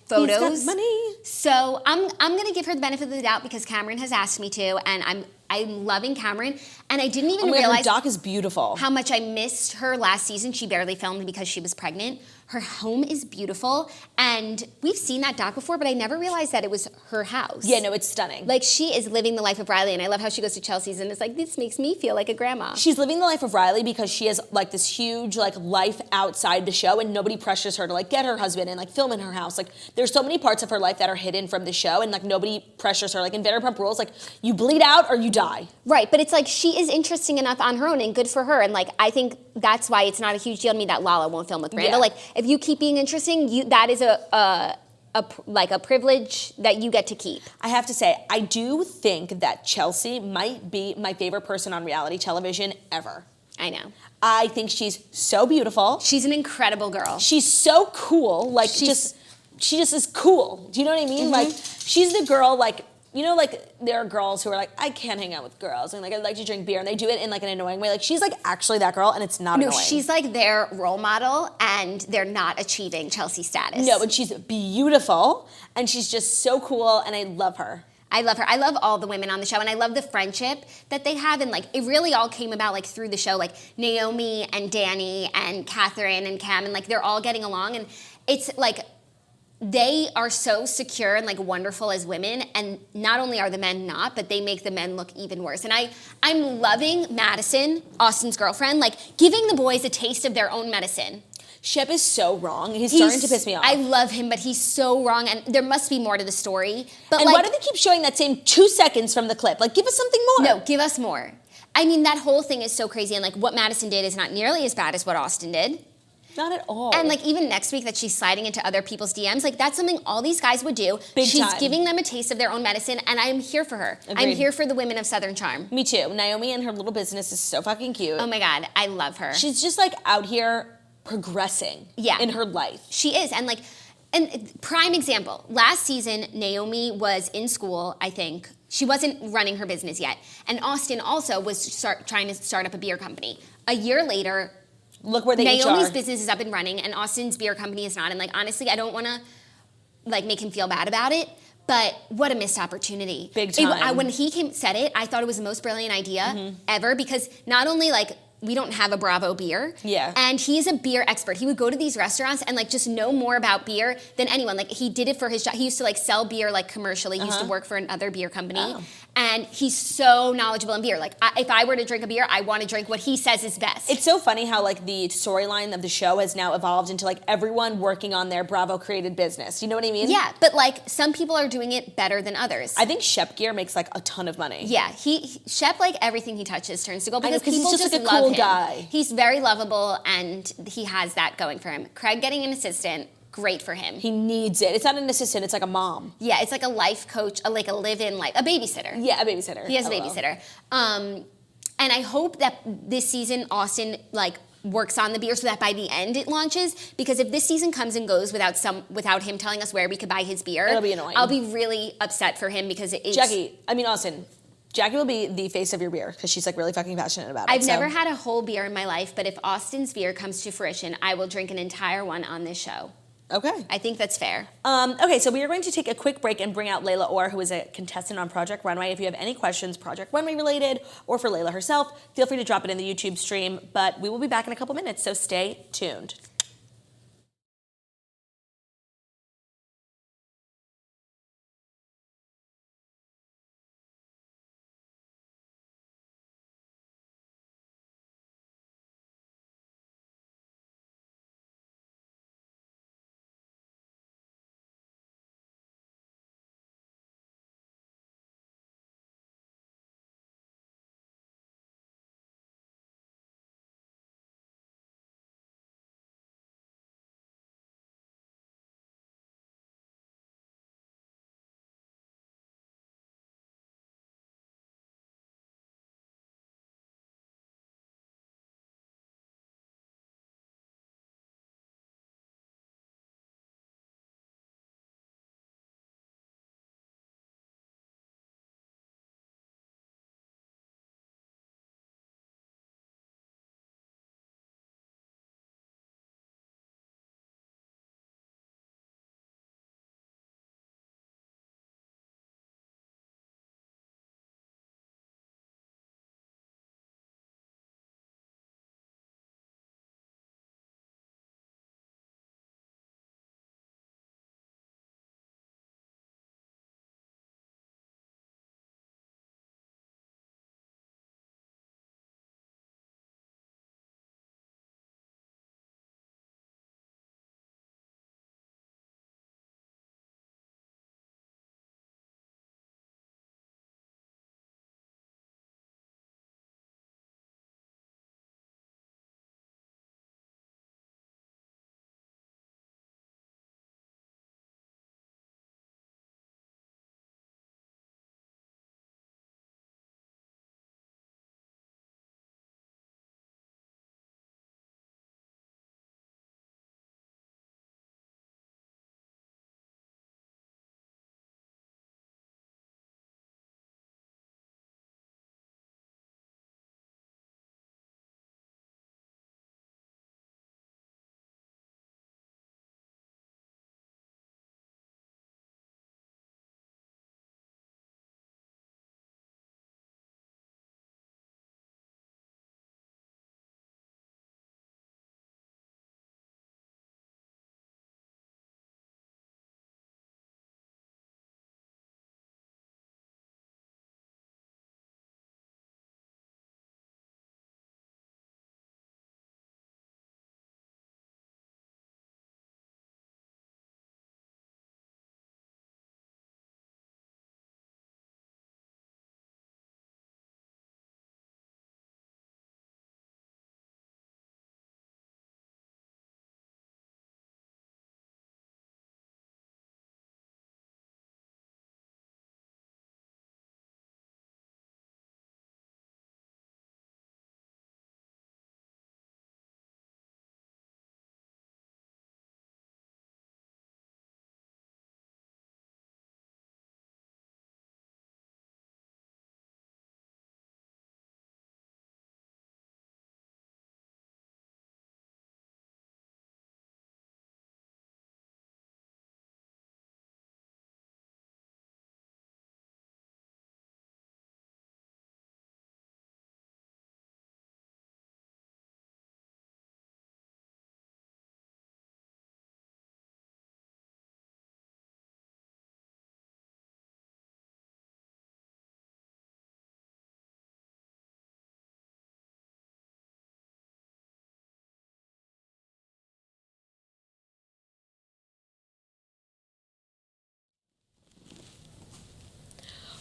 photos. He's got money. So I'm gonna give her the benefit of the doubt because Camryn has asked me to, and I'm loving Camryn, and I didn't even realize her doc is beautiful. How much I missed her last season. She barely filmed because she was pregnant. Her home is beautiful, and we've seen that doc before, but I never realized that it was her house. Yeah, no, it's stunning. Like, she is living the life of Riley, and I love how she goes to Chelsea's and is like, this makes me feel like a grandma. She's living the life of Riley because she has, like, this huge, like, life outside the show, and nobody pressures her to, like, get her husband and, like, film in her house. Like, there's so many parts of her life that are hidden from the show, and, like, nobody pressures her. Like, in Vanderpump Rules, like, you bleed out or you die. Right, but it's like she is interesting enough on her own, and good for her. And, like, I think that's why it's not a huge deal to me that Lala won't film with Randall. Yeah. Like, if you keep being interesting, that is a privilege that you get to keep. I have to say, I do think that Chelsea might be my favorite person on reality television ever. I know. I think she's so beautiful. She's an incredible girl. She's so cool. Like, she just is cool. Do you know what I mean? Mm-hmm. Like, she's the girl, like, you know, like, there are girls who are like, I can't hang out with girls, and, like, I'd like to drink beer, and they do it in, like, an annoying way. Like, she's, like, actually that girl, and it's not annoying. No, she's, like, their role model, and they're not achieving Chelsea status. No, and she's beautiful, and she's just so cool, and I love her. I love her. I love all the women on the show, and I love the friendship that they have, and, like, it really all came about, like, through the show. Like, Naomi and Danny and Catherine and Cam, and, like, they're all getting along, and it's, like, they are so secure and, like, wonderful as women, and not only are the men not, but they make the men look even worse. And I'm loving Madison, Austin's girlfriend, like, giving the boys a taste of their own medicine. Shep is so wrong. He's starting to piss me off. I love him, but he's so wrong, and there must be more to the story. But, and like, why do they keep showing that same 2 seconds from the clip? Like, give us something more. No, give us more. I mean, that whole thing is so crazy, and, like, what Madison did is not nearly as bad as what Austin did. Not at all. And, like, even next week that she's sliding into other people's DMs, like, that's something all these guys would do. She's giving them a taste of their own medicine, and I'm here for her. Agreed. I'm here for the women of Southern Charm. Me too. Naomi and her little business is so fucking cute. Oh my God, I love her. She's just, like, out here progressing in her life. She is. And, like, and prime example, last season, Naomi was in school, I think. She wasn't running her business yet. And Austin also was trying to start up a beer company. A year later, look where they Naomi's business is up and running, and Austin's beer company is not. And, like, honestly, I don't want to, like, make him feel bad about it, but what a missed opportunity. Big time. When he said it, I thought it was the most brilliant idea ever, because not only, like, we don't have a Bravo beer. Yeah. And he's a beer expert. He would go to these restaurants and, like, just know more about beer than anyone. Like, he did it for his job. He used to, like, sell beer, like, commercially. He used to work for another beer company. Oh. And he's so knowledgeable in beer. Like, if I were to drink a beer, I want to drink what he says is best. It's so funny how, like, the storyline of the show has now evolved into, like, everyone working on their Bravo created business. You know what I mean? Yeah, but, like, some people are doing it better than others. I think Shep Gear makes, like, a ton of money. Yeah, Shep, like, everything he touches turns to gold because he's people just, like, a love cool him. guy. He's very lovable, and he has that going for him. Craig getting an assistant, great for him. He needs it. It's not an assistant, it's like a mom. Yeah, it's like a life coach, like a live-in life, a babysitter. Yeah, a babysitter. He has a babysitter. And I hope that this season Austin, like, works on the beer so that by the end it launches, because if this season comes and goes without him telling us where we could buy his beer, it'll be annoying. I'll be really upset for him because it's... Austin, Jackie will be the face of your beer because she's, like, really fucking passionate about it. I've never had a whole beer in my life, but if Austin's beer comes to fruition, I will drink an entire one on this show. Okay. I think that's fair. Okay, so we are going to take a quick break and bring out Lela Orr, who is a contestant on Project Runway. If you have any questions, Project Runway related, or for Lela herself, feel free to drop it in the YouTube stream. But we will be back in a couple minutes, so stay tuned.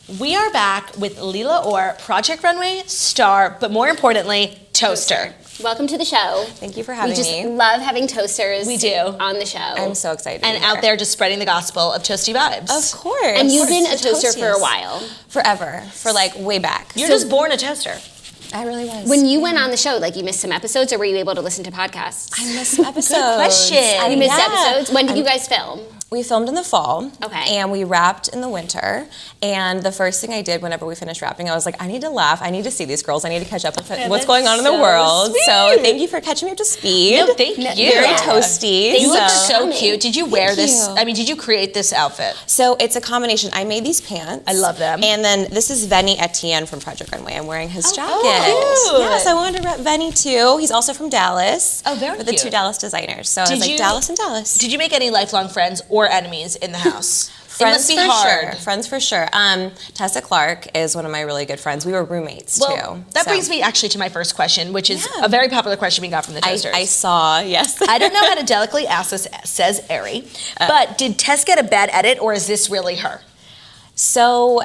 We are back with Lela Orr, Project Runway star, but more importantly, toaster. Welcome to the show. Thank you for having me. We just love having toasters We do. on the show. I'm so excited to And be out here. there just spreading the gospel of toasty vibes. Of course. And you've been a toaster for a while. Forever. For like way back. You're just born a toaster. I really was. When you went on the show, like you missed some episodes, or were you able to listen to podcasts? I missed some episodes. Good question. You missed episodes? When did you guys film? We filmed in the fall. Okay. And we wrapped in the winter. And the first thing I did whenever we finished wrapping, I was like, I need to laugh. I need to see these girls. I need to catch up with what's going on in the world. sweet. So thank you for catching me up to speed. No, thank you. Very toasty. You look so so much. cute. Did you wear this? you. I mean, did you create this outfit? So it's a combination. I made these pants. I love them. And then this is Venny Etienne from Project Runway. I'm wearing his jacket. cute. Yes, I wanted to rep Venny too. He's also from Dallas. Oh, very With the cute. 2 Dallas designers. So I Did was like, you- Dallas and Dallas. Did you make any lifelong friends or enemies in the house? Friends it must be for hard. sure. Friends for sure. Tessa Clark is one of my really good friends. We were roommates Well, too. that So brings me actually to my first question, which is Yeah. a very popular question we got from the toasters. I saw, yes. I don't know how to delicately ask this, says Ari, but did Tess get a bad edit or is this really her? So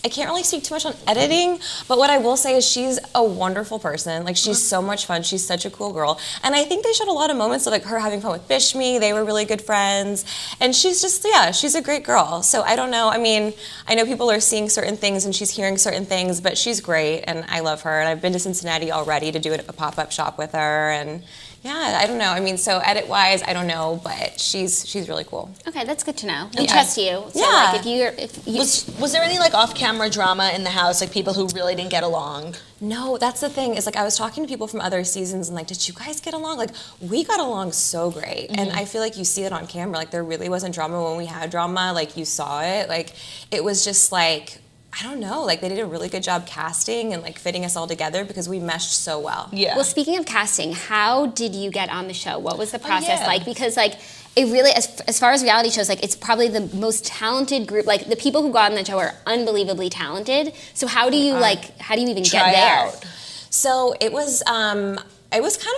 I can't really speak too much on editing, but what I will say is she's a wonderful person. Like she's so much fun. She's such a cool girl. And I think they showed a lot of moments of like her having fun with Bishme. They were really good friends. And she's just, yeah, she's a great girl. So I don't know. I mean, I know people are seeing certain things and she's hearing certain things, but she's great and I love her. And I've been to Cincinnati already to do a pop-up shop with her. And yeah, I don't know. I mean, so edit-wise, I don't know, but she's really cool. Okay, that's good to know. We Yeah. trust you. So Yeah. like if you Was there any like off-camera drama in the house, like people who really didn't get along? No, that's the thing is like I was talking to people from other seasons and like, did you guys get along? Like we got along so great. And I feel like you see it on camera. Like there really wasn't drama when we had drama. Like you saw it. Like it was just like, I don't know, like they did a really good job casting and like fitting us all together because we meshed so well. Yeah. Well, speaking of casting, how did you get on the show? What was the process yeah. like? Because like it really, as far as reality shows, like it's probably the most talented group. Like the people who got on the show are unbelievably talented. So how do you even Try get there? out. So it was kind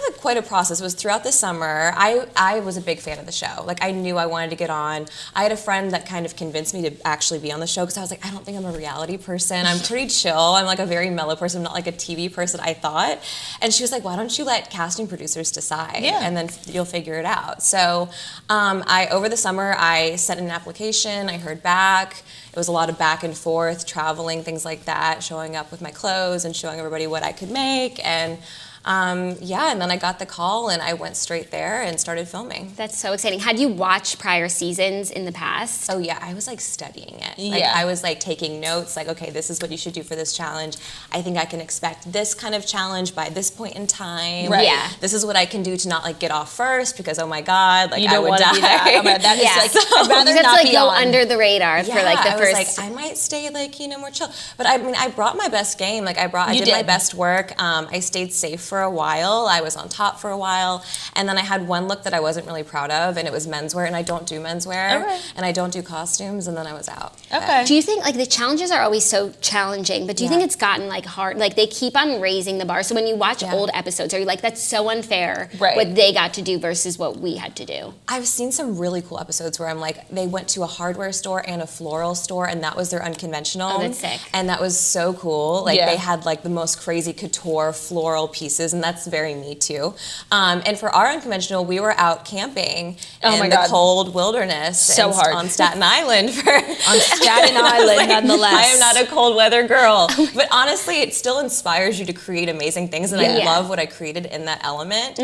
of quite a process. It was throughout the summer. I was a big fan of the show. Like I knew I wanted to get on. I had a friend that kind of convinced me to actually be on the show because I was like, I don't think I'm a reality person. I'm pretty chill. I'm like a very mellow person. I'm not like a TV person, I thought. And she was like, why don't you let casting producers decide? Yeah. And then you'll figure it out. So over the summer, I sent in an application. I heard back. It was a lot of back and forth, traveling, things like that, showing up with my clothes and showing everybody what I could make. And and then I got the call and I went straight there and started filming. That's so exciting. Had you watched prior seasons in the past? Oh yeah, I was like studying it. Like Yeah. I was like taking notes, like, okay, this is what you should do for this challenge. I think I can expect this kind of challenge by this point in time. Right. Yeah. This is what I can do to not like get off first because oh my God, like You I don't would want die. to be that. Oh my, that is Yeah. like, I'd rather You have not to like be go on. under the radar for like the I first. was like, I might stay like, more chill. But I mean, I brought my best game. Like I You did my did. best work. I stayed safe for a while. I was on top for a while. And then I had one look that I wasn't really proud of and it was menswear and I don't do menswear. Okay. And I don't do costumes and then I was out. Okay. Do you think like the challenges are always so challenging, but do you think it's gotten like hard? Like they keep on raising the bar. So when you watch Yeah. old episodes, are you like, that's so unfair Right. what they got to do versus what we had to do? I've seen some really cool episodes where I'm like, they went to a hardware store and a floral store and that was their unconventional. Oh, that's sick. And that was so cool. Like Yeah. they had like the most crazy couture floral pieces and that's very me too. And for our unconventional, we were out camping Oh my in the God. cold wilderness So and hard. on Staten Island. On Staten Island, nonetheless. I am not a cold weather girl. But honestly, it still inspires you to create amazing things and I Yeah. love what I created in that element.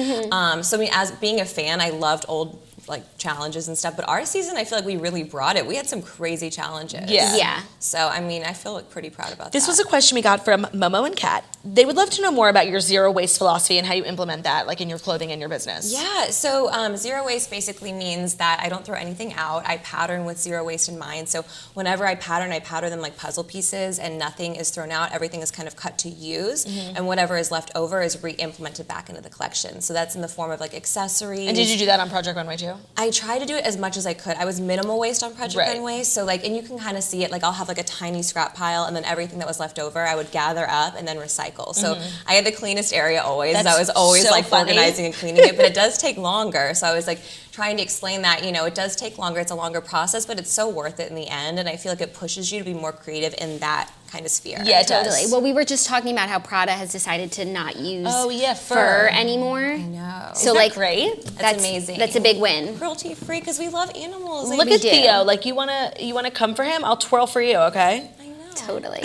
So I mean, as being a fan, I loved old like challenges and stuff, but our season I feel like we really brought it. We had some crazy challenges. Yeah. Yeah. So I mean, I feel like pretty proud about This that. was a question we got from Momo and Kat. They would love to know more about your zero waste philosophy and how you implement that, like in your clothing and your business. Yeah, so zero waste basically means that I don't throw anything out. I pattern with zero waste in mind. So whenever I pattern them like puzzle pieces and nothing is thrown out. Everything is kind of cut to use. And whatever is left over is re-implemented back into the collection. So that's in the form of like accessories. And did you do that on Project Runway too? I tried to do it as much as I could. I was minimal waste on Project Runway, so like, and you can kind of see it, like I'll have like a tiny scrap pile, and then everything that was left over I would gather up and then recycle. So I had the cleanest area always. That's I was always so like funny. organizing and cleaning it, but it does take longer. So I was like trying to explain that, you know, it does take longer. It's a longer process, but it's so worth it in the end. And I feel like it pushes you to be more creative in that kind of sphere. Yeah, it Totally. does. Well, we were just talking about how Prada has decided to not use fur fur anymore. I know. So Isn't like that great? That's amazing. That's a big win. Cruelty free, because we love animals. Look we at do. Theo. Like, you wanna come for him? I'll twirl for you, okay? I know. Totally.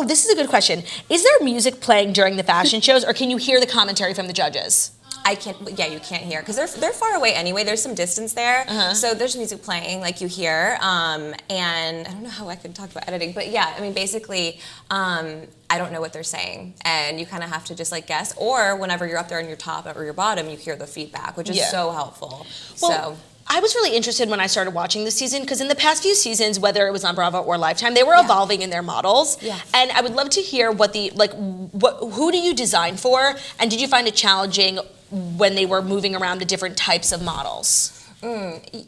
This is a good question. Is there music playing during the fashion shows, or can you hear the commentary from the judges? I can't. Yeah, you can't hear because they're far away anyway. There's some distance there, so there's music playing like you hear. And I don't know how I could talk about editing, but yeah, I mean basically, I don't know what they're saying, and you kind of have to just like guess. Or whenever you're up there on your top or your bottom, you hear the feedback, which is so helpful. Well, I was really interested when I started watching this season because in the past few seasons, whether it was on Bravo or Lifetime, they were evolving in their models. Yeah. And I would love to hear who do you design for, and did you find it challenging when they were moving around to different types of models?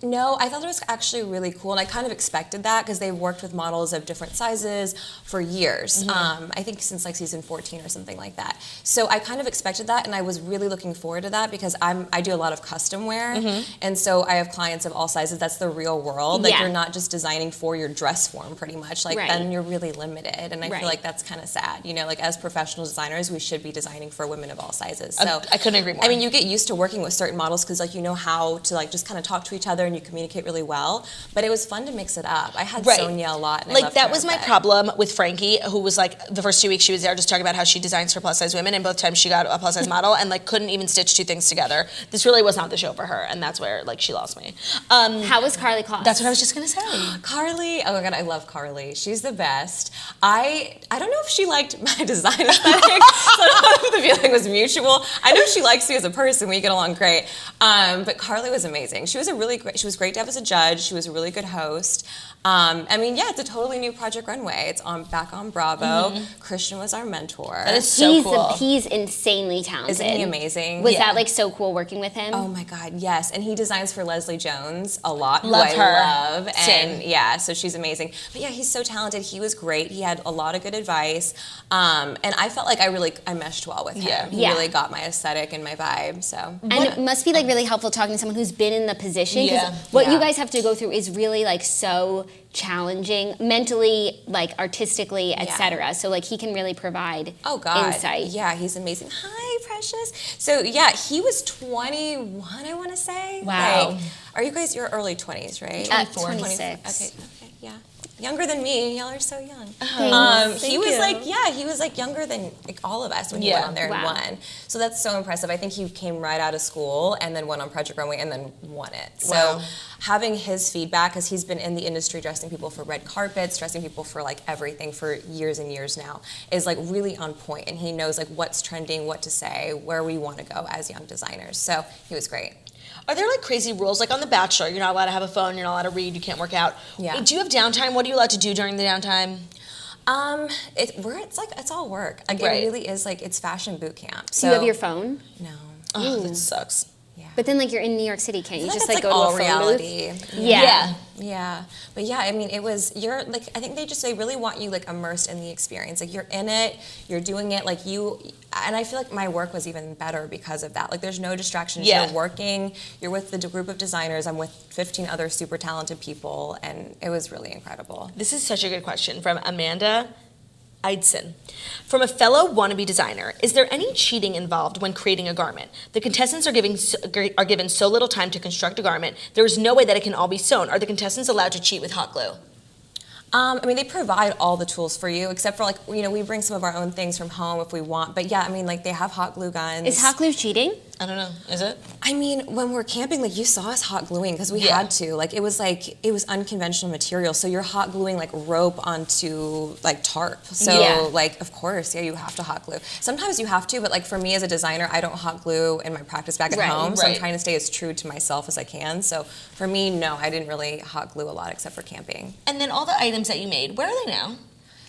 No, I thought it was actually really cool, and I kind of expected that because they've worked with models of different sizes for years. I think since like season 14 or something like that. So I kind of expected that, and I was really looking forward to that because I do a lot of custom wear, and so I have clients of all sizes. That's the real world. Like you're not just designing for your dress form, pretty much. Like then you're really limited, and I feel like that's kind of sad. You know, like as professional designers, we should be designing for women of all sizes. So I couldn't agree more. I mean, you get used to working with certain models because like you know how to like just kind of talk to each other and you communicate really well, but it was fun to mix it up. I had Sonia a lot, and I like loved that her, was my but- problem with Frankie, who was like the first 2 weeks she was there just talking about how she designs for plus size women, and both times she got a plus size model and like couldn't even stitch two things together. This really was not the show for her, and that's where like she lost me. How was Carly Kloss? That's what I was just gonna say. Carly, oh my god, I love Carly. She's the best. I don't know if she liked my design aesthetic, so I don't know if the feeling was mutual. I know she likes me as a person. We get along great. But Carly was amazing. She was she was great to have as a judge. She was a really good host. I mean, yeah, it's a totally new Project Runway. It's back on Bravo. Christian was our mentor. That is so cool. He's insanely talented. Isn't he amazing? Was that like so cool working with him? Oh my God, yes. And he designs for Leslie Jones a lot, Love who her. I love. Same. And yeah, so she's amazing. But yeah, he's so talented. He was great. He had a lot of good advice. And I felt like I meshed well with him. Yeah. He really got my aesthetic and my vibe, so. And it must be like really helpful talking to someone who's been in the position. 'Cause Yeah. what you guys have to go through is really like so challenging mentally, like artistically, etc. So like he can really provide insight. Yeah, he's amazing. Hi, precious. So yeah, he was 21, I want to say. Wow. Like, are you guys, you're early 20s, right? 26. Okay, yeah. Younger than me. Y'all are so young. Thanks. He was like younger than like all of us when he went on there and Wow. won. So that's so impressive. I think he came right out of school and then went on Project Runway and then won it. So Wow. having his feedback, because he's been in the industry dressing people for red carpets, dressing people for like everything for years and years now, is like really on point, and he knows like what's trending, what to say, where we want to go as young designers. So he was great. Are there like crazy rules? Like on The Bachelor, you're not allowed to have a phone, you're not allowed to read, you can't work out. Yeah. Do you have downtime? What are you allowed to do during the downtime? It's all work. Like Right. it really is like it's fashion boot camp. Do you have your phone? No. Oh, that sucks. But then like you're in New York City, can't you I feel just that's like go all to a phone reality. booth? Yeah. Yeah, but yeah, I mean, you're like, I think they really want you like immersed in the experience. Like you're in it, you're doing it, like and I feel like my work was even better because of that. Like there's no distractions. Yeah. You're working, you're with the group of designers, I'm with 15 other super talented people, and it was really incredible. This is such a good question from Amanda Eidson. From a fellow wannabe designer, is there any cheating involved when creating a garment? The contestants are given so little time to construct a garment, there is no way that it can all be sewn. Are the contestants allowed to cheat with hot glue? I mean, they provide all the tools for you, except for like, we bring some of our own things from home if we want. But yeah, I mean, like they have hot glue guns. Is hot glue cheating? I don't know. Is it? I mean, when we're camping, like you saw us hot gluing because we had to. Like it was unconventional material, so you're hot gluing like rope onto like tarp. So like, of course, you have to hot glue. Sometimes you have to, but like for me as a designer, I don't hot glue in my practice bag at home. So I'm trying to stay as true to myself as I can. So for me, no, I didn't really hot glue a lot except for camping. And then all the items that you made, where are they now?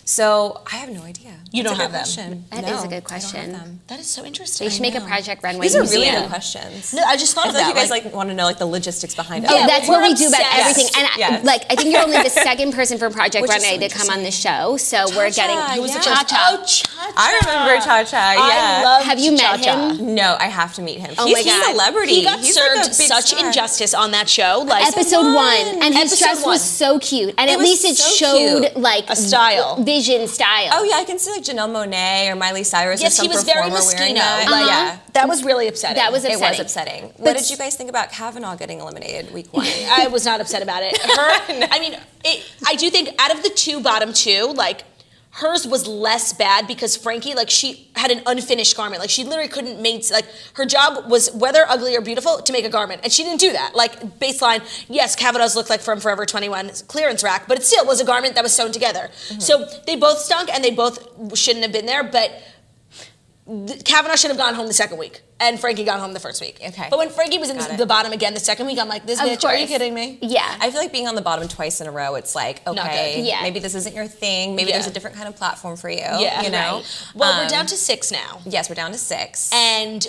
So I have no idea. You don't have them. Question. That No, is a good I don't question. have them. That is so interesting. They should make a Project Runway These are museum. really good questions. No, I just thought I of feel like that. you guys want to know the logistics behind it. Oh, Yeah, that's we're what we do about obsessed. everything. And Yes. I think you're only the second person from Project Which is Runway so to come on the show. So we're getting. Who was the the Cha-Cha? Cha-Cha? Oh, Cha-Cha. I remember Cha-Cha, yeah. I love Have you met Cha-Cha. him? No, I have to meet him. Oh he's my God. a celebrity. He got He's served like a big such star. injustice on that show. Like Episode 1, and his Episode dress 1. was so cute, and It at was least it so showed cute. like a style. vision style. Oh yeah, I can see like Janelle Monáe or Miley Cyrus or Yes, some he was very performer wearing Moschino. that. Like, Yeah. that was really upsetting. That was It upsetting. was upsetting. What did you guys think about Kavanaugh getting eliminated week 1? I was not upset about it. I mean, I do think out of the bottom two, like, hers was less bad because Frankie, like, she had an unfinished garment. Like, she literally couldn't make, like, her job was, whether ugly or beautiful, to make a garment. And she didn't do that. Like, baseline, yes, Kavanaugh's looked like from Forever 21 clearance rack, but it still was a garment that was sewn together. Mm-hmm. So they both stunk and they both shouldn't have been there, but Kavanaugh should have gone home the second week, and Frankie got home the first week. Okay. But when Frankie was in the bottom again the second week, I'm like, this Of bitch, are you course. kidding me? Yeah. I feel like being on the bottom twice in a row, it's like, Not okay, good. Yeah. maybe this isn't your thing. Maybe Yeah. there's a different kind of platform for you. Yeah, you know? right. Well, we're down to 6 now. Yes, we're down to 6. And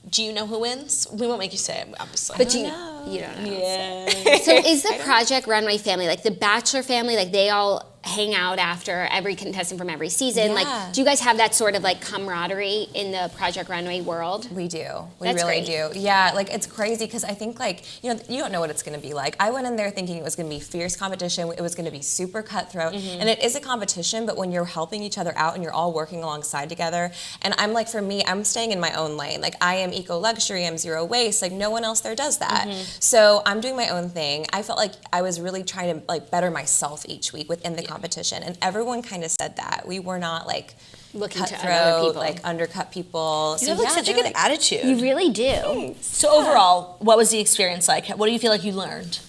do you know who wins? We won't make you say it, obviously. But you don't know. So is the Project Runway family, like the Bachelor family, like they all hang out after every contestant from every season? Yeah. Like, do you guys have that sort of like camaraderie in the Project Runway world? We do. We That's really great. do. Yeah, like it's crazy because I think like, you know, you don't know what it's going to be like. I went in there thinking it was going to be fierce competition. It was going to be super cutthroat. Mm-hmm. And it is a competition, but when you're helping each other out and you're all working alongside together, and I'm like, for me, I'm staying in my own lane. Like I am eco-luxury, I'm zero waste. Like no one else there does that. Mm-hmm. So I'm doing my own thing. I felt like I was really trying to like better myself each week within the competition. And everyone kind of said that. We were not like Looking to other cutthroat, people. like undercut people. you have like such a good attitude. You really do. So overall, what was the experience like? What do you feel like you learned?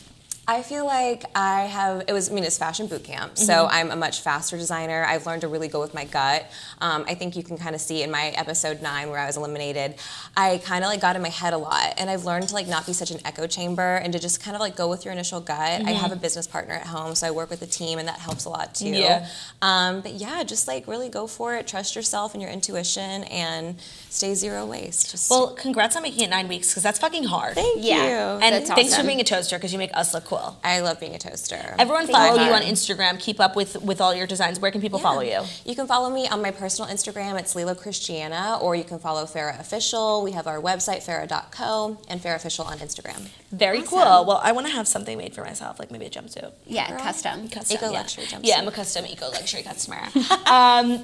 I feel like it's fashion boot camp, so I'm a much faster designer. I've learned to really go with my gut. I think you can kind of see in my episode 9 where I was eliminated, I kind of like got in my head a lot, and I've learned to like not be such an echo chamber and to just kind of like go with your initial gut. I have a business partner at home, so I work with a team, and that helps a lot too. Yeah. But yeah, just like really go for it, trust yourself and your intuition, and stay zero waste. Just Well, congrats on making it 9 weeks, because that's fucking hard. thank Yeah. you. And That's thanks for awesome. being a toaster, because you make us look cool. I love being a toaster. Everyone Thank follow you. you on Instagram. Keep up with all your designs. Where can people follow you? You can follow me on my personal Instagram. It's Lela Christiana, or you can follow Farrah Official. We have our website, farrah.co, and Farrah Official on Instagram. Very Awesome. cool. Well, I want to have something made for myself, like maybe a jumpsuit. Yeah, custom. Eco-luxury jumpsuit. Yeah, I'm a custom eco-luxury customer.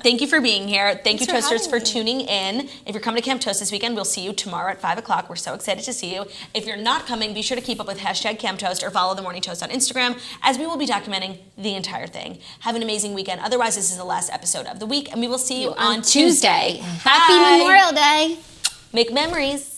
Thank you for being here. Thank you, Thanks for Toasters, for having tuning in. If you're coming to Camp Toast this weekend, we'll see you tomorrow at 5 o'clock. We're so excited to see you. If you're not coming, be sure to keep up with #Camp Toast or follow The Morning Toast on Instagram, as we will be documenting the entire thing. Have an amazing weekend. Otherwise, this is the last episode of the week, and we will see you on Tuesday. Happy Bye. Memorial Day. Make memories.